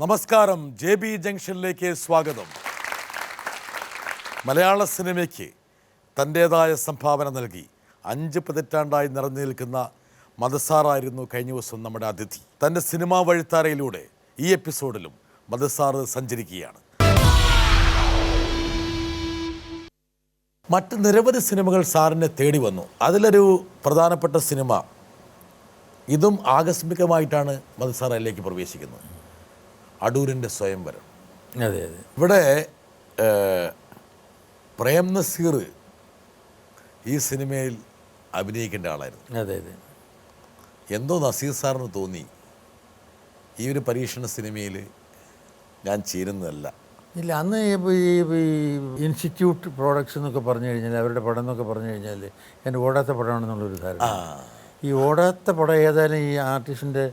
നമസ്കാരം. JB ജംഗ്ഷനിലേക്ക് സ്വാഗതം. മലയാള സിനിമയ്ക്ക് തൻ്റേതായ സംഭാവന നൽകി 5 പതിറ്റാണ്ടായി നിറഞ്ഞു നിൽക്കുന്ന മധുസാറായിരുന്നു കഴിഞ്ഞ ദിവസം നമ്മുടെ അതിഥി. തൻ്റെ സിനിമാ വഴിത്താരയിലൂടെ ഈ എപ്പിസോഡിലും മധുസാറ് സഞ്ചരിക്കുകയാണ്. മറ്റ് നിരവധി സിനിമകൾ സാറിനെ തേടി വന്നു. അതിലൊരു പ്രധാനപ്പെട്ട സിനിമ, ഇതും ആകസ്മികമായിട്ടാണ് മധുസാറിലേക്ക് പ്രവേശിക്കുന്നത്, അടൂരിൻ്റെ സ്വയംവരം. അതെ അതെ. ഇവിടെ പ്രേം നസീർ ഈ സിനിമയിൽ അഭിനയിക്കേണ്ട ആളായിരുന്നു. അതെ അതെ. എന്തോ നസീർ സാറിന് തോന്നി ഈ ഒരു പരീക്ഷണ സിനിമയിൽ ഞാൻ ചേരുന്നതല്ല. ഇല്ല, അന്ന് ഈ ഇൻസ്റ്റിറ്റ്യൂട്ട് പ്രോഡക്ട്സ് എന്നൊക്കെ പറഞ്ഞു കഴിഞ്ഞാൽ, അവരുടെ പടം എന്നൊക്കെ പറഞ്ഞു കഴിഞ്ഞാൽ എൻ്റെ ഓടാത്ത പടമാണെന്നുള്ളൊരു ധാരണ. ഈ ഓടാത്ത പടം ഏതായാലും ഈ ആർട്ടിസ്റ്റിൻ്റെ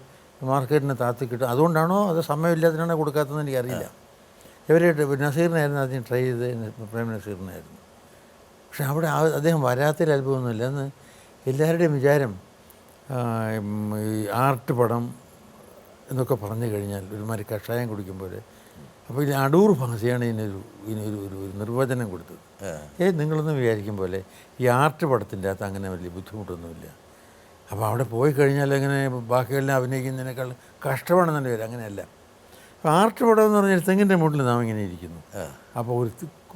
മാർക്കറ്റിന് താത്തി കിട്ടും. അതുകൊണ്ടാണോ അത് സമയമില്ലാത്തതിനാണോ കൊടുക്കാത്തതെന്ന് എനിക്കറിയില്ല. ഇവർ നസീറിനായിരുന്നു ആദ്യം ട്രൈ ചെയ്ത്, പ്രേം നസീറിനായിരുന്നു. പക്ഷെ അവിടെ അദ്ദേഹം വരാത്തതിൽ അത്ഭുതമൊന്നുമില്ല. അന്ന് എല്ലാവരുടെയും വിചാരം ഈ ആർട്ട് പടം എന്നൊക്കെ പറഞ്ഞു കഴിഞ്ഞാൽ ഒരുമാതിരി കഷായം കുടിക്കുമ്പോൾ. അപ്പോൾ ഇത് അടൂർ ഭാഷയാണ് ഇതിനൊരു നിർവചനം കൊടുത്തത്. നിങ്ങളൊന്നും വിചാരിക്കും പോലെ ഈ ആർട്ട് പടത്തിൻ്റെ അകത്ത് അങ്ങനെ വലിയ ബുദ്ധിമുട്ടൊന്നുമില്ല. അപ്പോൾ അവിടെ പോയി കഴിഞ്ഞാൽ അങ്ങനെ ബാക്കിയെല്ലാം അഭിനയിക്കുന്നതിനേക്കാൾ കഷ്ടമാണെന്നല്ല പേര്. അങ്ങനെയല്ല. അപ്പോൾ ആർട്ട് പടം എന്ന് പറഞ്ഞാൽ തെങ്ങിൻ്റെ മുകളിൽ നാം ഇങ്ങനെ ഇരിക്കുന്നു. അപ്പോൾ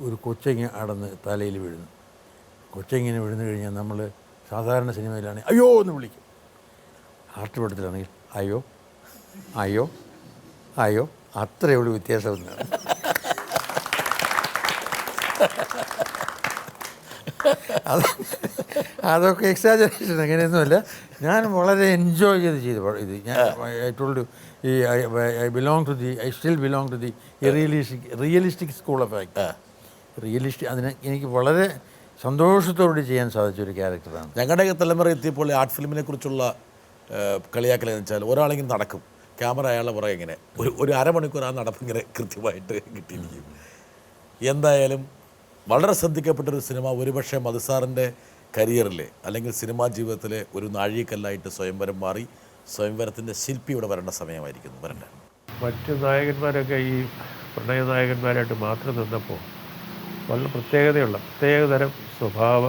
ഒരു കൊച്ചങ്ങ അടന്ന് തലയിൽ വീഴുന്നു. കൊച്ചങ്ങിനെ വീഴുന്നു കഴിഞ്ഞാൽ നമ്മൾ സാധാരണ സിനിമയിലാണെങ്കിൽ അയ്യോ എന്ന് വിളിക്കും. ആർട്ട് പടത്തിലാണെങ്കിൽ അയ്യോ അയ്യോ അയ്യോ, അത്രയേ ഉള്ളൂ വ്യത്യാസം. അതൊക്കെ എക്സാജറേഷൻ, അങ്ങനെയൊന്നുമല്ല. ഞാൻ വളരെ എൻജോയ് ചെയ്ത് ഇത് ഞാൻ ഐ ടോൾഡ് ഈ I still belong to the realistic school of acting. അതിന് എനിക്ക് വളരെ സന്തോഷത്തോടുകൂടി ചെയ്യാൻ സാധിച്ച ഒരു ക്യാരക്ടറാണ്. ഞങ്ങളുടെയൊക്കെ തലമുറ എത്തിയപ്പോൾ ആർട്ട് ഫിലിമിനെ കുറിച്ചുള്ള കളിയാക്കലെന്ന് വെച്ചാൽ ഒരാളിങ്ങനെ നടക്കും, ക്യാമറ അയാളെ പുറകെ ഇങ്ങനെ ഒരു അരമണിക്കൂർ ആ നടപ്പിങ്ങനെ കൃത്യമായിട്ട് കിട്ടിയിരിക്കും. എന്തായാലും വളരെ ശ്രദ്ധിക്കപ്പെട്ടൊരു സിനിമ. ഒരുപക്ഷെ മധുസാറിൻ്റെ കരിയറിലെ അല്ലെങ്കിൽ സിനിമാ ജീവിതത്തിലെ ഒരു നാഴികക്കല്ലായിട്ട് സ്വയംവരം മാറി. സ്വയംവരത്തിൻ്റെ ശില്പി ഇവിടെ വരേണ്ട സമയമായിരിക്കുന്നു. വരണ്ട മറ്റ് നായകന്മാരൊക്കെ ഈ പ്രണയ നായകന്മാരായിട്ട് മാത്രം നിന്നപ്പോൾ വളരെ പ്രത്യേകതരം സ്വഭാവ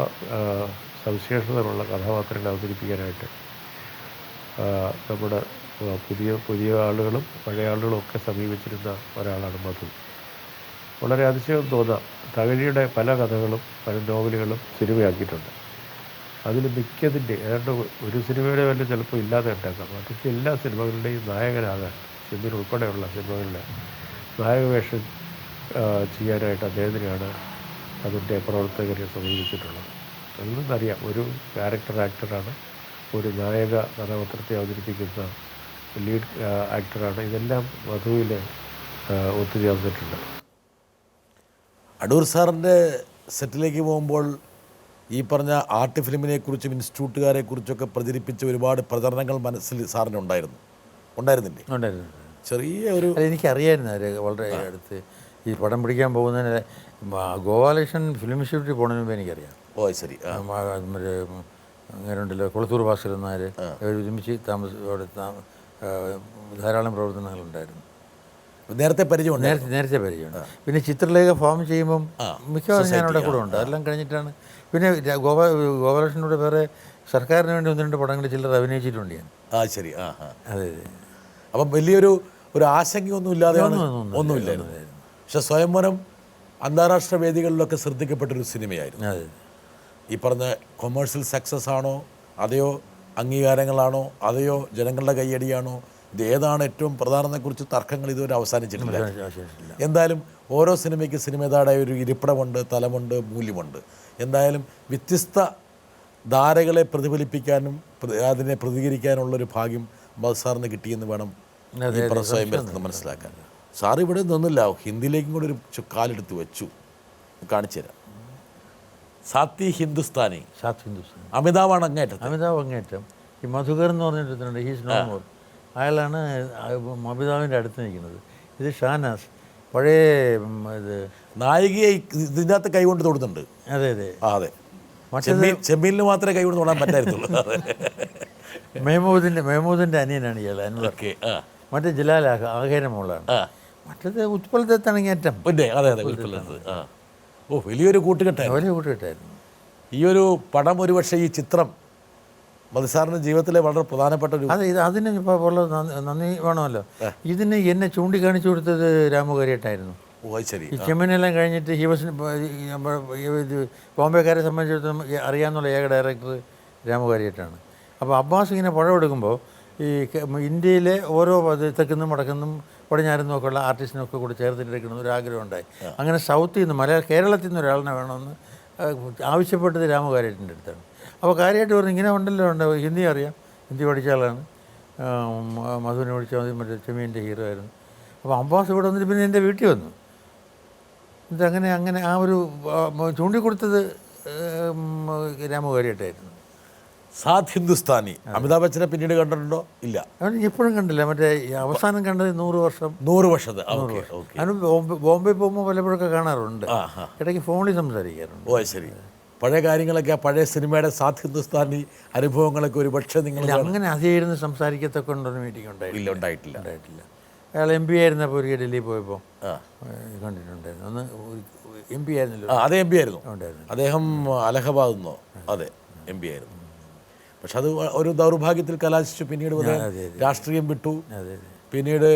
സവിശേഷതകളുള്ള കഥാപാത്രങ്ങളെ അവതരിപ്പിക്കാനായിട്ട് നമ്മുടെ പുതിയ ആളുകളും പഴയ ആളുകളും ഒക്കെ സമീപിച്ചിരുന്ന ഒരാളാണ് മധു. വളരെ അതിശയം തോന്നാം. തകഴിയുടെ പല കഥകളും പല നോവലുകളും സിനിമയാക്കിയിട്ടുണ്ട്. അതിൽ മിക്കതിൻ്റെ ഏതാണ്ട് ഒരു സിനിമയുടെ വല്ല ചിലപ്പോൾ ഇല്ലാതെ ഉണ്ടാക്കാം. മറ്റു എല്ലാ സിനിമകളുടെയും നായകനാകാൻ, ചെമ്മീൻ ഉൾപ്പെടെയുള്ള സിനിമകളിലെ നായകവേഷം ചെയ്യാനായിട്ട് അദ്ദേഹത്തിനെയാണ് അതിൻ്റെ പ്രവർത്തകരെ സമീപിച്ചിട്ടുള്ളത്. അതിൽ നിന്നറിയാം ഒരു ക്യാരക്ടർ ആക്ടറാണ്, ഒരു നായക കഥാപാത്രത്തെ അവതരിപ്പിക്കുന്ന ലീഡ് ആക്ടറാണ്. ഇതെല്ലാം മധുവിൽ ഒത്തുചേർന്നിട്ടുണ്ട്. അടൂർ സാറിൻ്റെ സെറ്റിലേക്ക് പോകുമ്പോൾ ഈ പറഞ്ഞ ആർട്ട് ഫിലിമിനെക്കുറിച്ചും ഇൻസ്റ്റിറ്റ്യൂട്ടുകാരെ കുറിച്ചൊക്കെ പ്രചരിപ്പിച്ച ഒരുപാട് പ്രചരണങ്ങൾ മനസ്സിൽ ഉണ്ടായിരുന്നില്ലേ? ചെറിയ ഒരു എനിക്കറിയായിരുന്നു. അവർ വളരെ അടുത്ത് ഈ പടം പിടിക്കാൻ പോകുന്നതിന് ഗോപാലകൃഷ്ണൻ ഫിലിം ഇൻസ്റ്റിറ്റ്യൂട്ടിൽ പോകുന്നതിന് മുമ്പ് എനിക്കറിയാം. ഓ ശരി. മറ്റേ അങ്ങനെ ഉണ്ടല്ലോ, കുളത്തൂർ ഭാസ്കരൻ നായർ, അവർ ഒരുമിച്ച് അവിടെ ധാരാളം പ്രവർത്തനങ്ങളുണ്ടായിരുന്നു. നേരത്തെ പരിചയമുണ്ട്. നേരത്തെ പരിചയമുണ്ട്. പിന്നെ ചിത്രലേഖ ഫോം ചെയ്യുമ്പം മിക്കവാറും ഞാനവിടെ കൂടെ ഉണ്ട്. അതെല്ലാം കഴിഞ്ഞിട്ടാണ്. പിന്നെ ഗോപാലകൃഷ്ണനോട് വേറെ സർക്കാരിന് വേണ്ടി 1-2 പടങ്ങൾ ചിലർ അഭിനയിച്ചിട്ടുണ്ട് ഞാൻ. ശരി. അതെ അതെ. അപ്പം വലിയൊരു ആശങ്കയൊന്നും ഇല്ലാതെയാണ് ഒന്നുമില്ലായിരുന്നു. പക്ഷെ സ്വയംവരം അന്താരാഷ്ട്ര വേദികളിലൊക്കെ ശ്രദ്ധിക്കപ്പെട്ടൊരു സിനിമയായിരുന്നു. അതെ. ഈ പറഞ്ഞ കൊമേഴ്സ്യൽ സക്സസ് ആണോ, അതെയോ അംഗീകാരങ്ങളാണോ, അതെയോ ജനങ്ങളുടെ കയ്യടിയാണോ, ഇത് ഏതാണ് ഏറ്റവും പ്രധാനത്തെക്കുറിച്ച് തർക്കങ്ങൾ ഇതുവരെ അവസാനിച്ചിട്ടില്ല. എന്തായാലും ഓരോ സിനിമയ്ക്ക് സിനിമയുടേതായ ഒരു ഇരിപ്പിടമുണ്ട്, തലമുണ്ട്, മൂല്യമുണ്ട്. എന്തായാലും വ്യത്യസ്ത ധാരകളെ പ്രതിഫലിപ്പിക്കാനും അതിനെ പ്രതികരിക്കാനുള്ളൊരു ഭാഗ്യം മധുസാറിന് കിട്ടിയെന്ന് വേണം ഈ സ്വയംവരത്തിന് മനസ്സിലാക്കാൻ. സാർ ഇവിടെ നിന്നില്ല, ഹിന്ദിയിലേക്കും കൂടെ ഒരു കാലെടുത്ത് വെച്ചു. കാണിച്ചു തരാം. സാത്തി ഹിന്ദുസ്ഥാനി. അമിതാവാണ് അങ്ങേറ്റം. ഈ മധുകർ എന്ന് പറഞ്ഞിട്ടുണ്ട്, ഹീസ് നോ മോർ. അയാളാണ് അമിതാവിൻ്റെ അടുത്ത് നിൽക്കുന്നത്. ഇത് ഷാനാസ്, പഴയ ഇത് നായികയെ ഇതിനകത്ത് കൈകൊണ്ട് തൊടുന്നുണ്ട്. അതെ അതെ അതെ. ചെമ്മീലിന് മാത്രമേ കൈകൊണ്ട് തൊടാൻ പറ്റായിരുന്നുള്ളൂ. മെഹമൂദിൻ്റെ അനിയനാണ് ഇയാൾ, അൻവർ. മറ്റേ ജലാൽ ആഖേര മോളാണ്. മറ്റേത് ഉത്പലത്താണെങ്കിൽ പിന്നെ അതെ ഉൽപ്പന്നത്ത്. ആ ഓ വലിയൊരു കൂട്ടുകെട്ടായിരുന്നു. വലിയ കൂട്ടുകെട്ടായിരുന്നു. ഈ ഒരു പടം ഒരുപക്ഷെ ഈ ചിത്രം മധുസാറിൻ്റെ ജീവിതത്തിലെ വളരെ പ്രധാനപ്പെട്ട ഒരു അതെ, ഇത് അതിന് ഇപ്പോൾ ഉള്ള നന്ദി വേണമല്ലോ. ഇതിന് എന്നെ ചൂണ്ടിക്കാണിച്ചു കൊടുത്തത് രാമുകാരിയായിട്ടായിരുന്നു. ഓ അത് ശരി. ഈ ചെമ്മനെല്ലാം കഴിഞ്ഞിട്ട് ഇത് ബോംബെക്കാരെ സംബന്ധിച്ചിടത്തോളം അറിയാവുന്ന ഏക ഡയറക്ടർ രാമുകാരിയായിട്ടാണ്. അപ്പോൾ അബ്ബാസ് ഇങ്ങനെ പടം എടുക്കുമ്പോൾ ഈ ഇന്ത്യയിലെ ഓരോ തെക്കുന്നും വടക്കുന്നും പടിഞ്ഞാറുന്നും ഒക്കെ ഉള്ള ആർട്ടിസ്റ്റിനൊക്കെ കൂടി ചേർത്തിട്ടെടുക്കണമെന്ന് ഒരു ആഗ്രഹം ഉണ്ടായി. അങ്ങനെ സൗത്തിൽ നിന്ന് കേരളത്തിൽ നിന്ന് ഒരാളിനെ വേണമെന്ന് ആവശ്യപ്പെട്ടത് രാമുകാരിയായിട്ടിൻ്റെ അടുത്താണ്. അപ്പോൾ കാര്യമായിട്ട് പറഞ്ഞു ഇങ്ങനെ ഉണ്ടല്ലോ ഹിന്ദി അറിയാം, ഹിന്ദി പഠിച്ച ആളാണ്, മധുവിനെ പഠിച്ചാൽ മതി, മറ്റേ ചെമ്മീൻ്റെ ഹീറോ ആയിരുന്നു. അപ്പോൾ അബ്ബാസ് ഇവിടെ വന്നിട്ട് പിന്നെ എൻ്റെ വീട്ടിൽ വന്നു. എന്നിട്ട് അങ്ങനെ ആ ഒരു ചൂണ്ടിക്കൊടുത്തത് രാമുകാരിയായിട്ടായിരുന്നു. സാത് ഹിന്ദുസ്ഥാനി അമിതാഭ് ബച്ചനെ പിന്നീട് കണ്ടിട്ടുണ്ടോ? ഇല്ല, അവൻ ഇപ്പോഴും കണ്ടില്ല. മറ്റേ അവസാനം കണ്ടത് 100 വർഷം. 100 വർഷത്തെ. അവന് ബോംബെ പോകുമ്പോൾ പലപ്പോഴൊക്കെ കാണാറുണ്ട്, ഇടയ്ക്ക് ഫോണിൽ സംസാരിക്കാറുണ്ട്. ഓ ശരി. പഴയ കാര്യങ്ങളൊക്കെ, പഴയ സിനിമയുടെ സാത് ഹിന്ദുസ്ഥാനി അനുഭവങ്ങളൊക്കെ ഒരു പക്ഷേ നിങ്ങൾ അങ്ങനെ അതിരുന്ന് സംസാരിക്കത്തൊക്കെ ഉണ്ടോന്ന് മീറ്റിംഗ് ഉണ്ടായിട്ടില്ല. അയാൾ MP ആയിരുന്നപ്പോൾ ഒരു ഡൽഹി പോയപ്പോൾ കണ്ടിട്ടുണ്ടായിരുന്നു. അന്ന് MP ആയിരുന്നല്ലോ. അതെ MP ആയിരുന്നു. അദ്ദേഹം അലഹബാദിൽ നിന്നോ അതെ MP ആയിരുന്നു. പക്ഷെ അത് ഒരു ദൗർഭാഗ്യത്തിൽ കലാശിച്ചു. പിന്നീട് രാഷ്ട്രീയം വിട്ടു. പിന്നീട്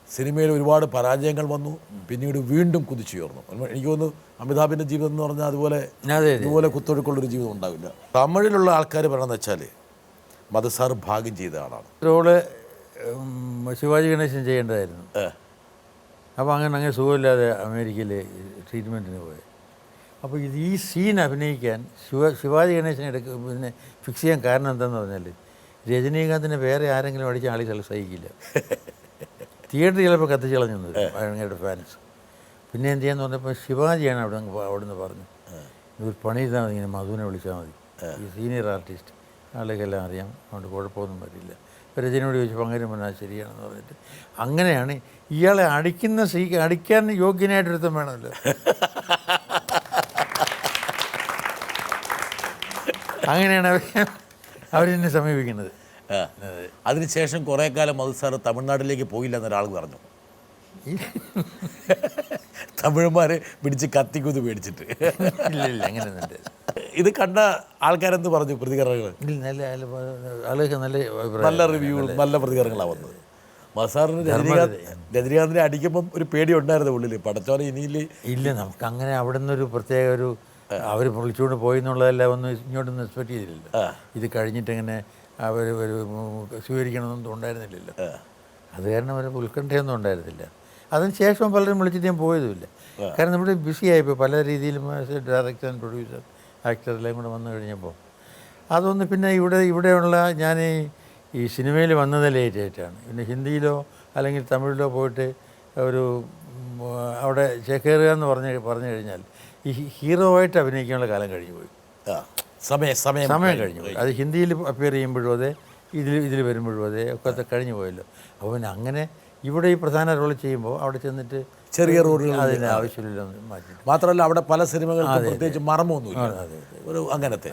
സിനിമയിൽ ഒരുപാട് പരാജയങ്ങൾ വന്നു. പിന്നീട് വീണ്ടും കുതിച്ചുയർന്നു. എനിക്ക് തോന്നുന്നു അമിതാഭിൻ്റെ ജീവിതം എന്ന് പറഞ്ഞാൽ അതുപോലെ കുത്തൊഴുക്കുള്ളൊരു ജീവിതം ഉണ്ടാവില്ല. തമിഴിലുള്ള ആൾക്കാർ പറയണമെന്ന് വെച്ചാൽ മധുസാർ ഭാഗ്യം ചെയ്ത ആളാണ്. റോള് ശിവാജി ഗണേശൻ ചെയ്യേണ്ടതായിരുന്നു. അപ്പോൾ അങ്ങനെ സുഖമില്ലാതെ അമേരിക്കയിൽ ട്രീറ്റ്മെൻറ്റിന് പോയി. അപ്പോൾ ഈ സീൻ അഭിനയിക്കാൻ ശിവാജി ഗണേശനെ പിന്നെ ഫിക്സ് ചെയ്യാൻ കാരണം എന്താണെന്ന് പറഞ്ഞാൽ രജനീകാന്തിനെ വേറെ ആരെങ്കിലും അടിച്ച ആളുകൾ സഹിക്കില്ല. തിയേറ്റർ ചിലപ്പോൾ കത്തിച്ച് കളഞ്ഞു ഭയങ്കര ഫാൻസ്. പിന്നെ എന്ത് ചെയ്യാന്ന് പറഞ്ഞപ്പോൾ ശിവാജിയാണ് അവിടുന്ന് പറഞ്ഞു, ഒരു പണി ചെയ്താൽ മതി, ഇങ്ങനെ മധുവിനെ വിളിച്ചാൽ മതി, ഈ സീനിയർ ആർട്ടിസ്റ്റ്, ആളുകൾക്കെല്ലാം അറിയാം, അതുകൊണ്ട് കുഴപ്പമൊന്നും വരില്ല. രജനോട് ചോദിച്ചപ്പോൾ അങ്ങനെ പറഞ്ഞാൽ ശരിയാണെന്ന് പറഞ്ഞിട്ട് അങ്ങനെയാണ് ഇയാളെ അടിക്കാൻ യോഗ്യനായിട്ടൊരുത്തം വേണമല്ലോ. അങ്ങനെയാണ് അവരെന്നെ സമീപിക്കുന്നത്. അതിനുശേഷം കുറേ കാലം മധുസാർ തമിഴ്നാട്ടിലേക്ക് പോയില്ല എന്നൊരാൾ പറഞ്ഞു. തമിഴന്മാർ പിടിച്ച് കത്തിക്കുത് പേടിച്ചിട്ട്. ഇല്ല അങ്ങനെയൊന്നുണ്ട്. ഇത് കണ്ട ആൾക്കാരെന്ത് പറഞ്ഞു? പ്രതികരണങ്ങൾ നല്ല റിവ്യൂ, നല്ല പ്രതികരണങ്ങളാണ് വന്നത്. മധുസാറിന് രജനീകാന്തിനെ അടിക്കുമ്പം ഒരു പേടി ഉണ്ടായിരുന്നു ഉള്ളിൽ, പടച്ചോനെ ഇനിയില്ല. ഇല്ല, നമുക്ക് അങ്ങനെ അവിടെ നിന്നൊരു പ്രത്യേക ഒരു അവർ വിളിച്ചുകൊണ്ട് പോയി എന്നുള്ളതെല്ലാം ഒന്നും ഇങ്ങോട്ടൊന്നും എക്സ്പെക്ട് ചെയ്തില്ലല്ലോ. ഇത് കഴിഞ്ഞിട്ട് ഇങ്ങനെ അവർ സ്വീകരിക്കണമെന്നൊന്നും ഉണ്ടായിരുന്നില്ലല്ലോ. അത് കാരണം അവർ ഉത്കണ്ഠയൊന്നും ഉണ്ടായിരുന്നില്ല. അതിന് ശേഷം പലരും വിളിച്ചിട്ട് ഞാൻ പോയതുമില്ല. കാരണം നമ്മുടെ ബിസിയായിപ്പോൾ പല രീതിയിലും ഡയറക്ടർ ആൻഡ് പ്രൊഡ്യൂസർ ആക്ടർ എല്ലാം കൂടെ വന്നു കഴിഞ്ഞപ്പോൾ അതൊന്ന് പിന്നെ ഇവിടെയുള്ള ഞാൻ ഈ സിനിമയിൽ വന്നത് ലേറ്റായിട്ടാണ്. പിന്നെ ഹിന്ദിയിലോ അല്ലെങ്കിൽ തമിഴിലോ പോയിട്ട് ഒരു അവിടെ ചേക്കേറുക എന്ന് പറഞ്ഞു കഴിഞ്ഞാൽ ഈ ഹീറോ ആയിട്ട് അഭിനയിക്കാനുള്ള കാലം കഴിഞ്ഞു പോയി. സമയം കഴിഞ്ഞു പോയി. അത് ഹിന്ദിയിൽ അപ്പിയർ ചെയ്യുമ്പോഴും അതെ, ഇതിൽ വരുമ്പോഴും അതെ ഒക്കെ കഴിഞ്ഞു പോയല്ലോ. അപ്പോൾ പിന്നെ അങ്ങനെ ഇവിടെ ഈ പ്രധാന റോൾ ചെയ്യുമ്പോൾ അവിടെ ചെന്നിട്ട് ചെറിയ റോളുകൾ അതിന് ആവശ്യമില്ല മാറ്റി. മാത്രമല്ല അവിടെ പല സിനിമകൾക്കും പ്രത്യേകിച്ച് മർമ്മമൊന്നുമില്ല, ഒരു അങ്ങനത്തെ.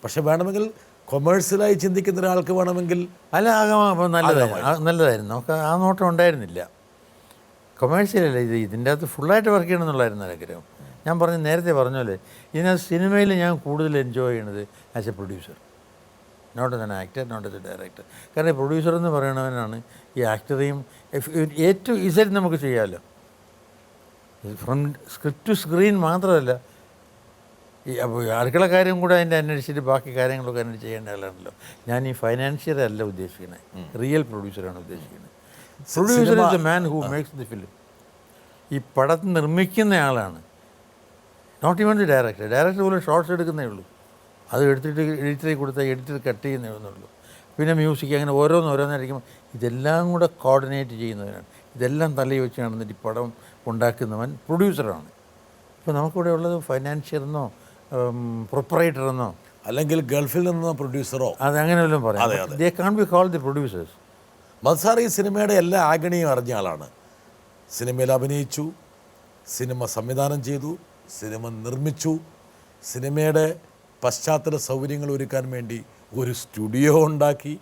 പക്ഷെ വേണമെങ്കിൽ കൊമേഴ്സ്യലായി ചിന്തിക്കുന്ന ഒരാൾക്ക് വേണമെങ്കിൽ അല്ല നല്ലതായിരുന്നു. നമുക്ക് ആ നോട്ടം ഉണ്ടായിരുന്നില്ല. കൊമേഴ്സ്യലല്ല, ഇതിൻ്റെ അകത്ത് ഫുള്ളായിട്ട് വർക്ക് ചെയ്യണമെന്നുള്ളായിരുന്നു ആഗ്രഹം. ഞാൻ നേരത്തെ പറഞ്ഞല്ലേ, ഇതിനകത്ത് സിനിമയിൽ ഞാൻ കൂടുതൽ എൻജോയ് ചെയ്യണത് as a producer, not as an actor, not as a director. കാരണം ഈ പ്രൊഡ്യൂസർ എന്ന് പറയുന്നവനാണ് ഈ ആക്ടറെയും ഏറ്റവും ഇസറ്റ് നമുക്ക് ചെയ്യാമല്ലോ. ഫ്രം സ്ക്രിപ്റ്റ് ടു സ്ക്രീൻ മാത്രമല്ല, ഈ അടുക്കള കാര്യം കൂടെ അതിൻ്റെ അന്വേഷിച്ചിട്ട് ബാക്കി കാര്യങ്ങളൊക്കെ അന്വേഷിച്ച് ചെയ്യേണ്ട ആളാണല്ലോ. ഞാൻ ഈ ഫൈനാൻഷ്യർ അല്ല ഉദ്ദേശിക്കുന്നത്, റിയൽ പ്രൊഡ്യൂസറാണ് ഉദ്ദേശിക്കുന്നത്. Producer is a man who makes the film. ഈ പടം നിർമ്മിക്കുന്ന ആളാണ്, not even the director. Director പോലും ഷോർട്ട്സ് എടുക്കുന്നേ ഉള്ളൂ, അത് എടുത്തിട്ട് എഡിറ്ററിൽ കൊടുത്താൽ എഡിറ്റർ കട്ട് ചെയ്യുന്നേ ഉള്ളൂ. പിന്നെ മ്യൂസിക്, അങ്ങനെ ഓരോന്നായിരിക്കും. ഇതെല്ലാം കൂടെ കോർഡിനേറ്റ് ചെയ്യുന്നവരാണ്. ഇതെല്ലാം തലയിൽ വെച്ച് നടന്നിട്ട് ഈ പടം ഉണ്ടാക്കുന്നവൻ പ്രൊഡ്യൂസറാണ്. ഇപ്പോൾ നമുക്കിവിടെ ഉള്ളത് ഫൈനാൻഷ്യറെന്നോ പ്രൊപ്പറേറ്ററെന്നോ അല്ലെങ്കിൽ ഗൾഫിൽ നിന്നോ പ്രൊഡ്യൂസറോ അത് അങ്ങനെ വല്ലതും പറയാം. They can be called the producers. Madhu sir ഈ സിനിമയുടെ എല്ലാ ആഗണിയും അറിഞ്ഞ ആളാണ്. സിനിമയിൽ അഭിനയിച്ചു, സിനിമ സംവിധാനം ചെയ്തു, സിനിമ നിർമ്മിച്ചു, സിനിമയുടെ പശ്ചാത്തല സൗകര്യങ്ങൾ ഒരുക്കാൻ വേണ്ടി ഒരു സ്റ്റുഡിയോ ഉണ്ടാക്കി.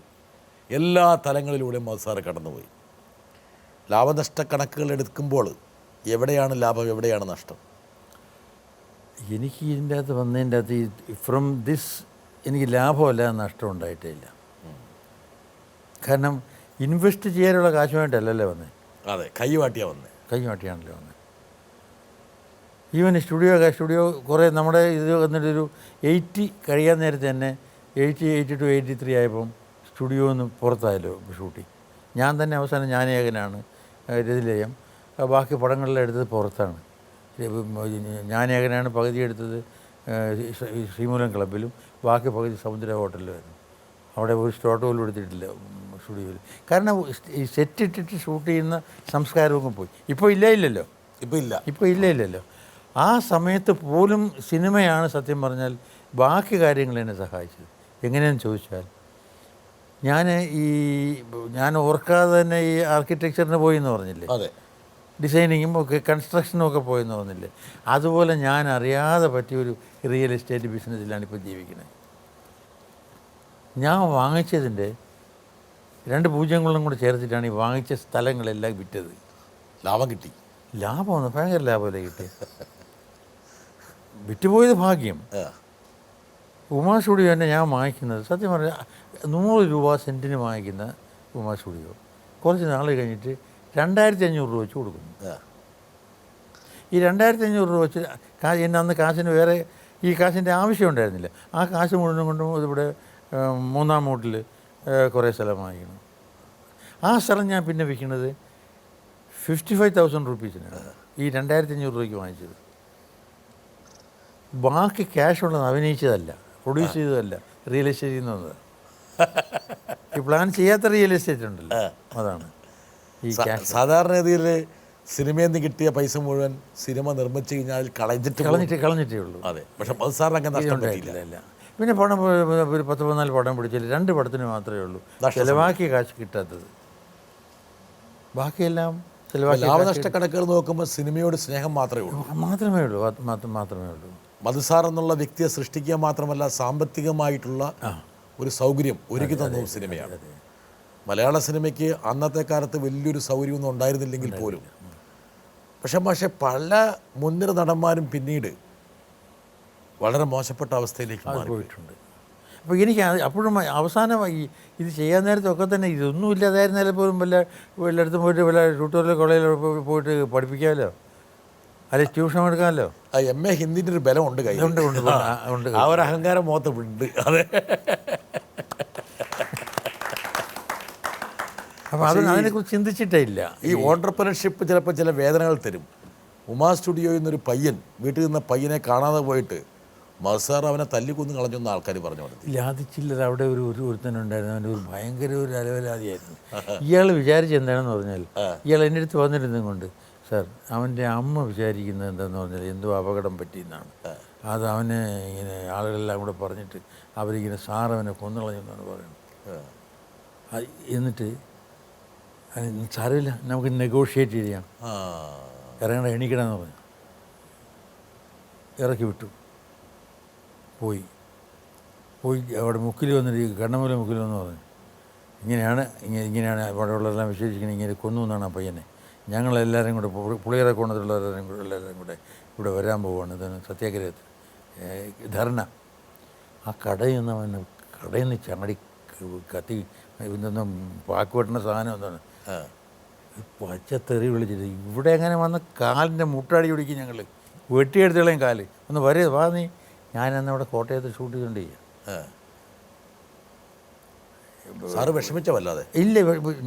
എല്ലാ തലങ്ങളിലൂടെയും മധുസാർ കടന്നുപോയി. ലാഭനഷ്ട കണക്കുകൾ എടുക്കുമ്പോൾ എവിടെയാണ് ലാഭം, എവിടെയാണ് നഷ്ടം? എനിക്ക് ഇതിൻ്റെ അകത്ത് വന്നതിൻ്റെ അകത്ത് ഫ്രം ദിസ് എനിക്ക് ലാഭമല്ല നഷ്ടം ഉണ്ടായിട്ടേ ഇല്ല. കാരണം ഇൻവെസ്റ്റ് ചെയ്യാനുള്ള കാശുമായിട്ടല്ലല്ലോ വന്നത്. അതെ, കൈ വാട്ടിയാണ് വന്നത്. കൈ മാറ്റിയാണല്ലോ വന്നത്. ഈവൻ സ്റ്റുഡിയോ കുറേ നമ്മുടെ ഇത് വന്നിട്ടൊരു 80 കഴിയാൻ നേരത്തെ തന്നെ 82 83 ആയപ്പം സ്റ്റുഡിയോ നിന്ന് പുറത്തായല്ലോ ഷൂട്ടിങ്. ഞാൻ തന്നെ അവസാനം ഞാനേകനാണ് രതിലയം. ബാക്കി പടങ്ങളെല്ലാം എടുത്തത് പുറത്താണ്. ഞാനേകനാണ് പകുതി എടുത്തത് ശ്രീമൂലം ക്ലബ്ബിലും ബാക്കി പകുതി സമുദ്ര ഹോട്ടലിലുമായിരുന്നു. അവിടെ ഒരു സ്റ്റോട്ട് പോലും എടുത്തിട്ടില്ല സ്റ്റുഡിയോയിൽ. കാരണം ഈ സെറ്റ് ഇട്ടിട്ട് ഷൂട്ട് ചെയ്യുന്ന സംസ്കാരമൊക്കെ പോയി. ഇപ്പോൾ ഇല്ലല്ലോ. ഇപ്പോൾ ഇല്ലല്ലോ. ആ സമയത്ത് പോലും സിനിമയാണ് സത്യം പറഞ്ഞാൽ ബാക്കി കാര്യങ്ങൾ എന്നെ സഹായിച്ചത്. എങ്ങനെയെന്ന് ചോദിച്ചാൽ ഞാൻ ഓർക്കാതെ തന്നെ ഈ ആർക്കിടെക്ചറിന് പോയി എന്ന് പറഞ്ഞില്ലേ, അതെ, ഡിസൈനിങ്ങും ഒക്കെ കൺസ്ട്രക്ഷനും ഒക്കെ പോയെന്ന് പറഞ്ഞില്ലേ, അതുപോലെ ഞാൻ അറിയാതെ പറ്റിയൊരു റിയൽ എസ്റ്റേറ്റ് ബിസിനസ്സിലാണ് ഇപ്പോൾ ജീവിക്കുന്നത്. ഞാൻ വാങ്ങിച്ചതിൻ്റെ 2 പൂജ്യങ്ങളും കൂടെ ചേർത്തിട്ടാണ് ഈ വാങ്ങിച്ച സ്ഥലങ്ങളെല്ലാം വിറ്റത്. ലാഭം കിട്ടി. ലാഭമാണ്, ഭയങ്കര ലാഭമല്ലേ കിട്ടി. വിറ്റുപോയത് ഭാഗ്യം. ഉമാ സ്റ്റുഡിയോ തന്നെ ഞാൻ വാങ്ങിക്കുന്നത് സത്യം പറഞ്ഞാൽ 100 രൂപ സെൻറ്റിന് വാങ്ങിക്കുന്ന ഉമാ സ്റ്റുഡിയോ കുറച്ച് നാൾ കഴിഞ്ഞിട്ട് 2500 രൂപ വെച്ച് കൊടുക്കുന്നു. ഈ 2500 രൂപ വെച്ച് എന്നെ അന്ന് കാശിന് വേറെ ഈ കാശിൻ്റെ ആവശ്യം ഉണ്ടായിരുന്നില്ല. ആ കാശ് മുഴുവൻ കൊണ്ടും ഇതിവിടെ 3-ാം മൂട്ടിൽ കുറേ സ്ഥലം വാങ്ങിക്കണം. ആ സ്ഥലം ഞാൻ പിന്നെ വിൽക്കുന്നത് 55,000 റുപ്പീസിനാണ്. ഈ 2500 രൂപയ്ക്ക് വാങ്ങിച്ചത്. ബാക്കി ക്യാഷ് ഉള്ളത് അഭിനയിച്ചതല്ല, പ്രൊഡ്യൂസ് ചെയ്തതല്ല, റിയൽ എസ്റ്റേറ്റിൽ നിന്ന് വന്നത്. ഈ പ്ലാൻ ചെയ്യാത്ത റിയൽ എസ്റ്റേറ്റ് ഉണ്ടല്ലോ, അതാണ് ഈ ക്യാഷ്. സാധാരണഗതിയിൽ സിനിമയിൽ നിന്ന് കിട്ടിയ പൈസ മുഴുവൻ സിനിമ നിർമ്മിച്ചു കഴിഞ്ഞാൽ കളഞ്ഞിട്ടേ ഉള്ളൂ. അതെ, പക്ഷെ സാറിന് അങ്ങനെ നഷ്ടം പറ്റില്ല. പിന്നെ പടം ഒരു 10-14 പടം പിടിച്ചില്ല, 2 പടത്തിന് മാത്രമേ ഉള്ളൂ ചിലവാക്കിയ കാശ് കിട്ടാത്തത്. ബാക്കിയെല്ലാം ചിലവാക്കി. ലാഭനഷ്ട കണക്കുകൾ നോക്കുമ്പോൾ സിനിമയോട് സ്നേഹം മാത്രമേ ഉള്ളൂ. മാത്രമേ ഉള്ളൂ. മധുസാർ എന്നുള്ള വ്യക്തിയെ സൃഷ്ടിക്കുക മാത്രമല്ല, സാമ്പത്തികമായിട്ടുള്ള ഒരു സൗകര്യം ഒരുക്കി തന്നതും സിനിമയാണ്. മലയാള സിനിമയ്ക്ക് അന്നത്തെ കാലത്ത് വലിയൊരു സൗകര്യമൊന്നും ഉണ്ടായിരുന്നില്ലെങ്കിൽ പോലും പക്ഷേ പല മുൻനിര നടന്മാരും പിന്നീട് വളരെ മോശപ്പെട്ട അവസ്ഥയിലേക്ക് പോയിട്ടുണ്ട്. അപ്പോൾ എനിക്ക് അപ്പോഴും അവസാനമായി ഇത് ചെയ്യാൻ നേരത്തൊക്കെ തന്നെ ഇതൊന്നും ഇല്ലാതായിരുന്നാലും പോലും വല്ലയിടത്തും പോയിട്ട് വല്ല ട്യൂട്ടോറിയൽ കോളേജിൽ പോയിട്ട് പഠിപ്പിക്കാമല്ലോ, അല്ലെ ട്യൂഷൻ എടുക്കാമല്ലോ. MA ഹിന്ദിൻ്റെ ഒരു ബലം ഉണ്ട്, ഉണ്ട്. ആ ഒരു അഹങ്കാരം മുഖത്തുണ്ട്. അതെ. അപ്പോൾ അതിനെക്കുറിച്ച് ചിന്തിച്ചിട്ടേ ഇല്ല. ഈ ഓൺട്രപ്രണർഷിപ്പ് ചിലപ്പോൾ ചില വേദനകൾ തരും. ഉമാ സ്റ്റുഡിയോയിൽ നിന്നൊരു പയ്യൻ വീട്ടിൽ നിന്ന് പയ്യനെ കാണാതെ പോയിട്ട് മധുസാർ അവനെ തല്ലിക്കൊന്ന് കളഞ്ഞൊന്ന് ആൾക്കാർ പറഞ്ഞു കൊടുത്തു. ലാതിച്ചില്ലത് അവിടെ ഒരുത്തനുണ്ടായിരുന്നു. അവൻ്റെ ഒരു ഭയങ്കര ഒരു അലവലാതിയായിരുന്നു. ഇയാൾ വിചാരിച്ച് എന്താണെന്ന് പറഞ്ഞാൽ, ഇയാൾ എൻ്റെ അടുത്ത് വന്നിരുന്നതും കൊണ്ട്, സാർ അവൻ്റെ അമ്മ വിചാരിക്കുന്നത് എന്താണെന്ന് പറഞ്ഞാൽ എന്തോ അപകടം പറ്റിയെന്നാണ്. അത് അവന് ഇങ്ങനെ ആളുകളെല്ലാം കൂടെ പറഞ്ഞിട്ട് അവരിങ്ങനെ സാർ അവനെ കൊന്നുകളഞ്ഞെന്നാണ് പറയുന്നത്. എന്നിട്ട് സാരമില്ല, നമുക്ക് നെഗോഷിയേറ്റ് ചെയ്യാം, എണീക്കണമെന്ന് പറഞ്ഞു. ഇറക്കി വിട്ടു. പോയി അവിടെ മുക്കിൽ വന്നിട്ട് കണ്ണമൂല മുക്കിൽ വന്ന് പറഞ്ഞു, ഇങ്ങനെയാണ് അവിടെയുള്ളതെല്ലാം വിശേഷിക്കുന്നത്, ഇങ്ങനെ കൊന്നു എന്നാണ് ആ പയ്യനെ. ഞങ്ങളെല്ലാവരും കൂടെ പുളിയറ കോണത്തിലുള്ളവരെല്ലാവരും കൂടെ ഇവിടെ വരാൻ പോവുകയാണ് ഇതാണ് സത്യാഗ്രഹത്തിൽ ധർണ. ആ കടയിൽ നിന്ന് ചങ്ങടി കത്തി ഇതൊന്നും പാക്ക് വെട്ടുന്ന സാധനം എന്താണ് പച്ചത്തെറി വിളിച്ചിട്ട് ഇവിടെ എങ്ങനെ വന്ന് കാലിൻ്റെ മുട്ടടി പിടിക്കും. ഞങ്ങൾ വെട്ടിയെടുത്തോളേം കാല് ഒന്ന് വരെ വാ നീ. ഞാനന്ന് അവിടെ കോട്ടയത്ത് ഷൂട്ട് ചെയ്തുകൊണ്ടിരിക്കുക. സാറ് വിഷമിച്ച വല്ലാതെ? ഇല്ല,